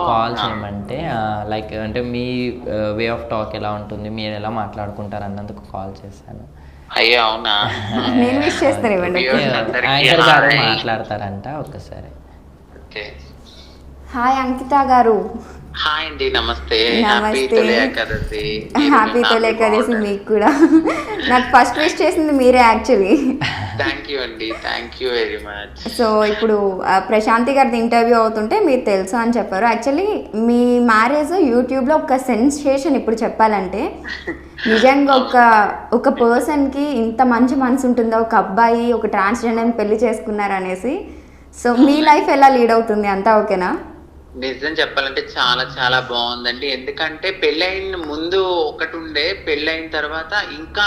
కాల్ చేయమంటే లైక్ అంటే మీ వే ఆఫ్ టాక్ ఎలా ఉంటుంది, మీరు ఎలా మాట్లాడుకుంటారు అన్నందుకు కాల్ చేశాను. అయ్యో అవునా? యాంకర్ గారు మాట్లాడతారంట ఒక్కసారి. హాయ్ అంకిత గారు. హాయ్ అండి, నమస్తే. హ్యాపీ తొలి ఏకాదశి మీకు కూడా. నాకు ఫస్ట్ విష్ చేసింది మీరే యాక్చువల్లీ. థ్యాంక్ యూ అండి, thank you very much. So ఇప్పుడు ప్రశాంతి గారిది ఇంటర్వ్యూ అవుతుంటే మీరు తెలుసు అని చెప్పారు. యాక్చువల్లీ మీ మ్యారేజ్ యూట్యూబ్లో ఒక సెన్సేషన్. ఇప్పుడు చెప్పాలంటే నిజంగా ఒక పర్సన్కి ఇంత మంచి మనసు ఉంటుందా, ఒక అబ్బాయి ఒక ట్రాన్స్జెండర్ని పెళ్లి చేసుకున్నారు అనేసి. సో మీ లైఫ్ ఎలా లీడ్ అవుతుంది, అంతా ఓకేనా? నిజం చెప్పాలంటే చాలా చాలా బాగుందండి. ఎందుకంటే పెళ్ళైన ముందు ఒకటి ఉండే, పెళ్ళైన తర్వాత ఇంకా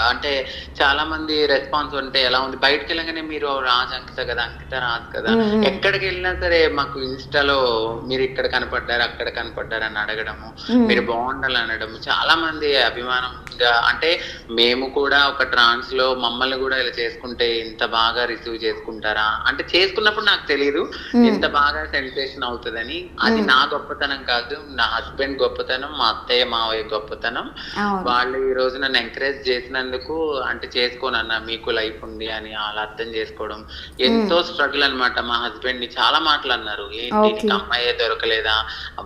అంటే చాలా మంది రెస్పాన్స్ ఉంటే ఎలా ఉంది, బయటకు వెళ్ళగానే మీరు రాజ్ అంకిత కదా, అంకిత రాజ్ కదా, ఎక్కడికి వెళ్ళినా సరే మాకు ఇన్స్టాలో మీరు ఇక్కడ కనపడ్డారు అక్కడ కనపడ్డారు అని అడగడము, మీరు బాగుండాలి అనడము, చాలా మంది అభిమానంగా. అంటే మేము కూడా ఒక ట్రాన్స్ లో మమ్మల్ని కూడా ఇలా చేసుకుంటే ఇంత బాగా రిసీవ్ చేసుకుంటారా అంటే చేసుకున్నప్పుడు నాకు తెలియదు ఇంత బాగా సెన్సేషన్ అవుతుందని. అని. అది నా గొప్పతనం కాదు, నా హస్బెండ్ గొప్పతనం, మా అత్తయ్య మావయ్య గొప్పతనం. వాళ్ళు ఈ రోజు నన్ను ఎంకరేజ్ చేసినందుకు, అంటే చేసుకోనన్నా మీకు లైఫ్ ఉంది అని అలా అర్థం చేసుకోవడం. ఎంతో స్ట్రగుల్ అనమాట. మా హస్బెండ్ ని చాలా మాటలు అన్నారు, ఏంటి అమ్మాయే దొరకలేదా,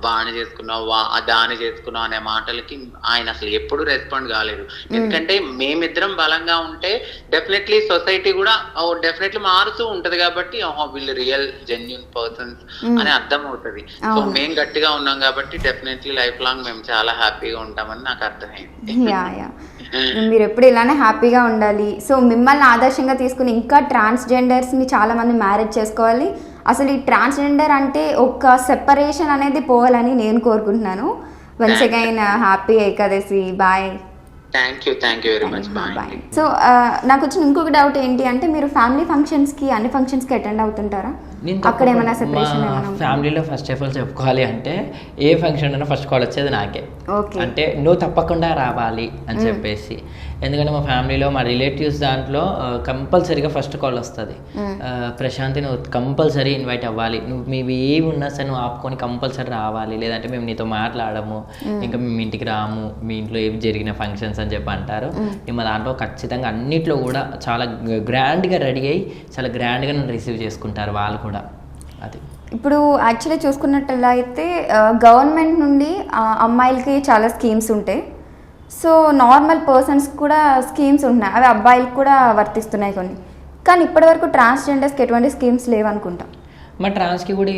బాగానే చేసుకున్నావు, దాని చేసుకున్నావు అనే మాటలకి ఆయన అసలు ఎప్పుడు రెస్పాండ్ కాలేదు. ఎందుకంటే మేమిద్దరం బలంగా ఉంటే డెఫినెట్లీ సొసైటీ కూడా డెఫినెట్లీ మారుతూ ఉంటది కాబట్టి వీళ్ళు రియల్ జెన్యూన్ పర్సన్స్ అని అర్థం అవుతుంది. సో మేము గట్టిగా ఉన్నాం కాబట్టి డెఫినెట్లీ లైఫ్ లాంగ్ మేము చాలా హ్యాపీగా ఉంటామని నాకు అర్థమైంది. మీరు ఎప్పుడు ఇలానే హ్యాపీగా ఉండాలి. సో మిమ్మల్ని ఆదర్శంగా తీసుకుని ఇంకా ట్రాన్స్జెండర్స్ని చాలామంది మ్యారేజ్ చేసుకోవాలి. అసలు ఈ ట్రాన్స్జెండర్ అంటే ఒక సెపరేషన్ అనేది పోవాలని నేను కోరుకుంటున్నాను. Once again happy Ekadashi. Bye. Thank you very much. Bye. So నాకు వచ్చిన ఇంకొక డౌట్ ఏంటి అంటే, మీరు ఫ్యామిలీ ఫంక్షన్స్కి అన్ని ఫంక్షన్స్కి అటెండ్ అవుతుంటారా? అక్కడ ఏమైనా సెపరేషన్ ఏమైనా? ఫ్యామిలీలో ఫస్ట్ ఆఫ్ ఆల్ చెప్పుకోవాలి అంటే ఏ ఫంక్షన్ అయినా ఫస్ట్ కాల్ వచ్చేది నాకే. అంటే నువ్వు తప్పకుండా రావాలి అని చెప్పేసి. ఎందుకంటే మా ఫ్యామిలీలో మా రిలేటివ్స్ దాంట్లో కంపల్సరీగా ఫస్ట్ కాల్ వస్తుంది, ప్రశాంతి నువ్వు కంపల్సరీ ఇన్వైట్ అవ్వాలి, నువ్వు మీవి ఏవి ఉన్నా సరే నువ్వు ఆపుకొని కంపల్సరీ రావాలి, లేదంటే మేము నీతో మాట్లాడము, ఇంకా మేము ఇంటికి రాము, మీ ఇంట్లో ఏవి జరిగిన ఫంక్షన్స్ అని చెప్పి అంటారు. మా దాంట్లో ఖచ్చితంగా అన్నిట్లో కూడా చాలా గ్రాండ్గా రెడీ అయ్యి చాలా గ్రాండ్గా నన్ను రిసీవ్ చేసుకుంటారు వాళ్ళు కూడా. అది ఇప్పుడు యాక్చువల్లీ చూసుకున్నట్టు అయితే గవర్నమెంట్ నుండి అమ్మాయిలకి చాలా స్కీమ్స్ ఉంటాయి. సో నార్మల్ పర్సన్స్ కూడా స్కీమ్స్ ఉంటున్నాయి, అవి అబ్బాయిలకు కూడా వర్తిస్తున్నాయి కొన్ని. కానీ ఇప్పటివరకు ట్రాన్స్జెండర్స్కి ఎటువంటి స్కీమ్స్ లేవనుకుంటాం. మా ట్రాన్స్కి కూడా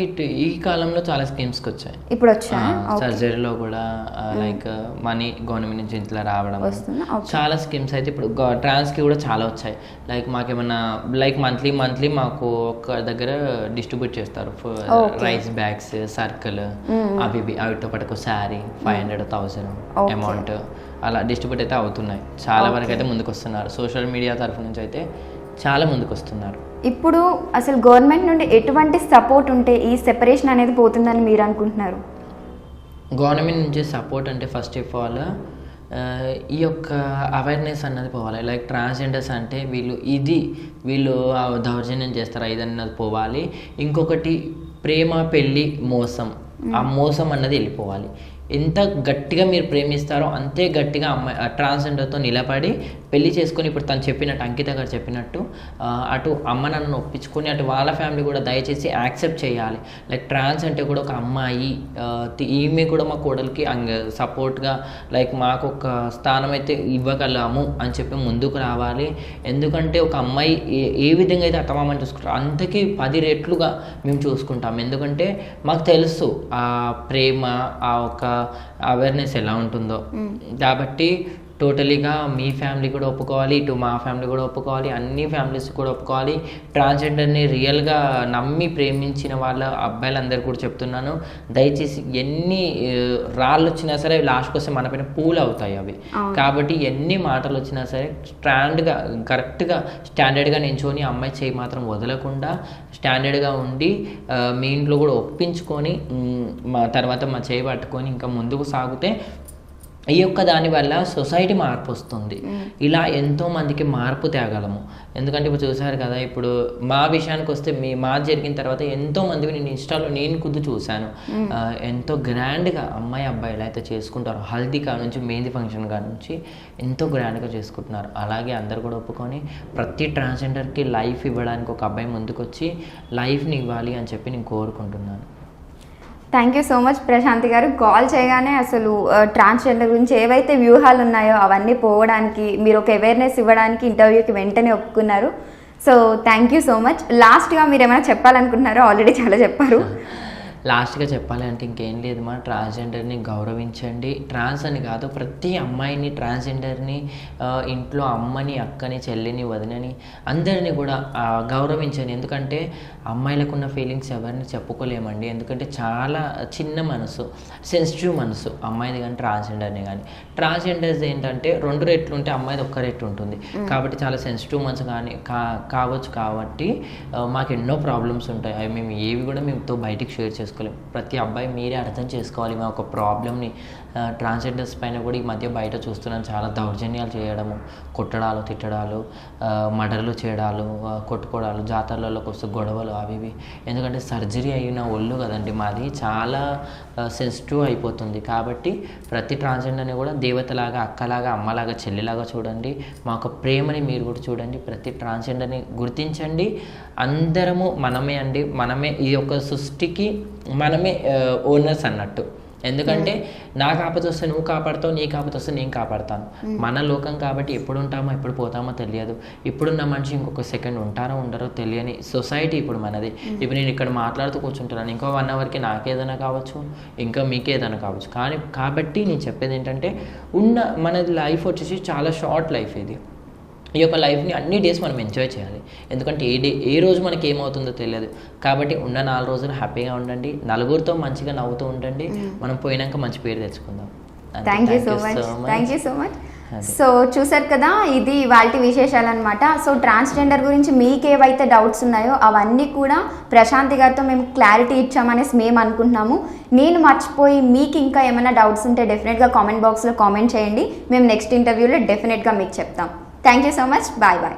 ఈ కాలంలో చాలా స్కీమ్స్కి వచ్చాయి. ఇప్పుడు వచ్చాయి సర్జరీలో కూడా లైక్ మనీ గవర్నమెంట్ నుంచి ఇంట్లో రావడం, చాలా స్కీమ్స్ అయితే ఇప్పుడు ట్రాన్స్కి కూడా చాలా వచ్చాయి. లైక్ మాకేమన్నా లైక్ మంత్లీ మాకు ఒక దగ్గర డిస్ట్రిబ్యూట్ చేస్తారు రైస్ బ్యాగ్స్, సర్కిల్, అవి వాటితో పాటు శారీ 500,000 అమౌంట్ అలా డిస్ట్రిబ్యూట్ అయితే అవుతున్నాయి. చాలా వరకు అయితే ముందుకు వస్తున్నారు. సోషల్ మీడియా తరఫు నుంచి అయితే చాలా ముందుకు వస్తున్నారు. ఇప్పుడు అసలు గవర్నమెంట్ నుండి ఎటువంటి సపోర్ట్ ఉంటే ఈ సెపరేషన్ అనేది పోతుందని మీరు అనుకుంటున్నారు? గవర్నమెంట్ నుంచి సపోర్ట్ అంటే ఫస్ట్ ఆఫ్ ఆల్ ఈ యొక్క అవేర్నెస్ అన్నది పోవాలి. లైక్ ట్రాన్స్జెండర్స్ అంటే వీళ్ళు దౌర్జన్యం చేస్తారా ఇదన్నది పోవాలి. ఇంకొకటి ప్రేమ, పెళ్ళి, మోసం, ఆ మోసం అన్నది వెళ్ళిపోవాలి. ఎంత గట్టిగా మీరు ప్రేమిస్తారో అంతే గట్టిగా అమ్మాయి ట్రాన్స్జెండర్తో నిలబడి పెళ్లి చేసుకొని, ఇప్పుడు తను చెప్పినట్టు అంకిత గారు చెప్పినట్టు అటు అమ్మ నన్ను ఒప్పించుకొని అటు వాళ్ళ ఫ్యామిలీ కూడా దయచేసి యాక్సెప్ట్ చేయాలి. లైక్ ట్రాన్స్ అంటే కూడా ఒక అమ్మాయి, ఈమె కూడా మా కోడలికి సపోర్ట్గా లైక్ మాకు ఒక స్థానం అయితే ఇవ్వగలము అని చెప్పి ముందుకు రావాలి. ఎందుకంటే ఒక అమ్మాయి ఏ విధంగా అయితే అత్తమామని చూసుకుంటారో అంతకి 10 రెట్లుగా మేము చూసుకుంటాం. ఎందుకంటే మాకు తెలుసు ఆ ప్రేమ, ఆ ఒక అవేర్నెస్ ఎలా ఉంటుందో. కాబట్టి టోటలీగా మీ ఫ్యామిలీ కూడా ఒప్పుకోవాలి, ఇటు మా ఫ్యామిలీ కూడా ఒప్పుకోవాలి, అన్ని ఫ్యామిలీస్ కూడా ఒప్పుకోవాలి. ట్రాన్స్జెండర్ని రియల్గా నమ్మి ప్రేమించిన వాళ్ళ అబ్బాయిలందరూ కూడా చెప్తున్నాను, దయచేసి ఎన్ని రాళ్ళు వచ్చినా సరే లాస్ట్కి వస్తే మన పైన పూలు అవుతాయి అవి. కాబట్టి ఎన్ని మాటలు వచ్చినా సరే స్టాండ్గా కరెక్ట్గా స్టాండర్డ్గా నించొని అమ్మాయి చేయి మాత్రం వదలకుండా స్టాండర్డ్గా ఉండి మీ ఇంట్లో కూడా ఒప్పించుకొని మా తర్వాత మా చేయి పట్టుకొని ఇంకా ముందుకు సాగితే ఈ యొక్క దానివల్ల సొసైటీ మార్పు వస్తుంది. ఇలా ఎంతోమందికి మార్పు తేగలము. ఎందుకంటే ఇప్పుడు చూసారు కదా, ఇప్పుడు మా విషయానికి వస్తే మా జరిగిన తర్వాత ఎంతోమంది నేను ఇన్స్టాలో నేను ఖుద్దు చూశాను, ఎంతో గ్రాండ్గా అమ్మాయి అబ్బాయిలు అయితే చేసుకుంటారు. హల్దీ కా నుంచి మెహందీ ఫంక్షన్ కా నుంచి ఎంతో గ్రాండ్గా చేసుకుంటున్నారు. అలాగే అందరు కూడా ఒప్పుకొని ప్రతి ట్రాన్స్జెండర్కి లైఫ్ ఇవ్వడానికి ఒక అబ్బాయి ముందుకు వచ్చి లైఫ్ని ఇవ్వాలి అని చెప్పి నేను కోరుకుంటున్నాను. Thank you so much Prashanti గారు. కాల్ చేయగానే అసలు ట్రాన్స్జెండర్ గురించి ఏవైతే వ్యూహాలు ఉన్నాయో అవన్నీ పోవడానికి, మీరు ఒక అవేర్నెస్ ఇవ్వడానికి ఇంటర్వ్యూకి వెంటనే ఒప్పుకున్నారు. So thank you so much. లాస్ట్గా మీరు ఏమైనా చెప్పాలనుకుంటున్నారో? ఆల్రెడీ చాలా చెప్పారు. లాస్ట్గా చెప్పాలి అంటే ఇంకేం లేదు, మా ట్రాన్స్జెండర్ని గౌరవించండి. ట్రాన్స్ అని కాదు, ప్రతి అమ్మాయిని ట్రాన్స్జెండర్ని ఇంట్లో అమ్మని, అక్కని, చెల్లిని, వదినని అందరినీ కూడా గౌరవించండి. ఎందుకంటే అమ్మాయిలకున్న ఫీలింగ్స్ ఎవరిని చెప్పుకోలేమండి. ఎందుకంటే చాలా చిన్న మనసు, సెన్సిటివ్ మనసు అమ్మాయిది కానీ ట్రాన్స్జెండర్ని కానీ. ట్రాన్స్జెండర్స్ ఏంటంటే 2 రెట్లు ఉంటే అమ్మాయిది 1 రెట్టు ఉంటుంది. కాబట్టి చాలా సెన్సిటివ్ మనసు కానీ కావచ్చు. కాబట్టి మాకు ఎన్నో ప్రాబ్లమ్స్ ఉంటాయి. అవి మేము ఏవి కూడా మేముతో బయటికి షేర్ చేసుకోవాలి. చేసుకోలేము. ప్రతి అబ్బాయి మీరే అర్థం చేసుకోవాలి. మేము ఒక ప్రాబ్లమ్ని ట్రాన్స్జెండర్స్ పైన కూడా ఈ మధ్య బయట చూస్తున్నాను, చాలా దౌర్జన్యాలు చేయడము, కొట్టడాలు, తిట్టడాలు, మర్డర్లు చేయడాలు, కొట్టుకోవడాలు, జాతరలలోకి వస్తూ గొడవలు అవి ఇవి. ఎందుకంటే సర్జరీ అయిన ఒళ్ళు కదండి మాది, చాలా సెన్సిటివ్ అయిపోతుంది. కాబట్టి ప్రతి ట్రాన్స్జెండర్ని కూడా దేవతలాగా, అక్కలాగా, అమ్మలాగా, చెల్లిలాగా చూడండి. మా యొక్క ప్రేమని మీరు కూడా చూడండి. ప్రతి ట్రాన్స్జెండర్ని గుర్తించండి. అందరము మనమే అండి, మనమే ఈ యొక్క సృష్టికి మనమే ఓనర్స్ అన్నట్టు. ఎందుకంటే నాకు ఆపద వస్తే నువ్వు కాపాడుతావు, నీకు ఆపద వస్తే నేను కాపాడుతాను. మన లోకం కాబట్టి ఎప్పుడు ఉంటామో ఎప్పుడు పోతామో తెలియదు. ఇప్పుడున్న మనిషి ఇంకొక సెకండ్ ఉంటారో ఉండరో తెలియని సొసైటీ ఇప్పుడు మనది. ఇప్పుడు నేను ఇక్కడ మాట్లాడుతూ కూర్చుంటున్నాను, ఇంకో 1 అవర్కి నాకేదైనా కావచ్చు, ఇంకా మీకేదైనా కావచ్చు. కాబట్టి నేను చెప్పేది ఏంటంటే, మన లైఫ్ వచ్చేసి చాలా షార్ట్ లైఫ్ ఇది. ఈ యొక్క లైఫ్ని అన్ని డేస్ మనం ఎంజాయ్ చేయాలి. ఎందుకంటే ఏ రోజు మనకి ఏమవుతుందో తెలియదు. కాబట్టి ఉన్న 4 రోజులు హ్యాపీగా ఉండండి, నలుగురితో మంచిగా నవ్వుతూ ఉండండి. మనం పోయినాక మంచి పేరు తెచ్చుకుందాం. Thank you so much. So చూసారు కదా, ఇది వాటి విశేషాలు అనమాట. సో ట్రాన్స్జెండర్ గురించి మీకు ఏవైతే డౌట్స్ ఉన్నాయో అవన్నీ కూడా ప్రశాంతి గారితో మేము క్లారిటీ ఇచ్చామనేసి మేము అనుకుంటున్నాము. నేను మర్చిపోయి మీకు ఇంకా ఏమైనా డౌట్స్ ఉంటే డెఫినెట్గా కామెంట్ బాక్స్లో కామెంట్ చేయండి. మేము నెక్స్ట్ ఇంటర్వ్యూలో డెఫినెట్గా మీకు చెప్తాం. Thank you so much. Bye bye.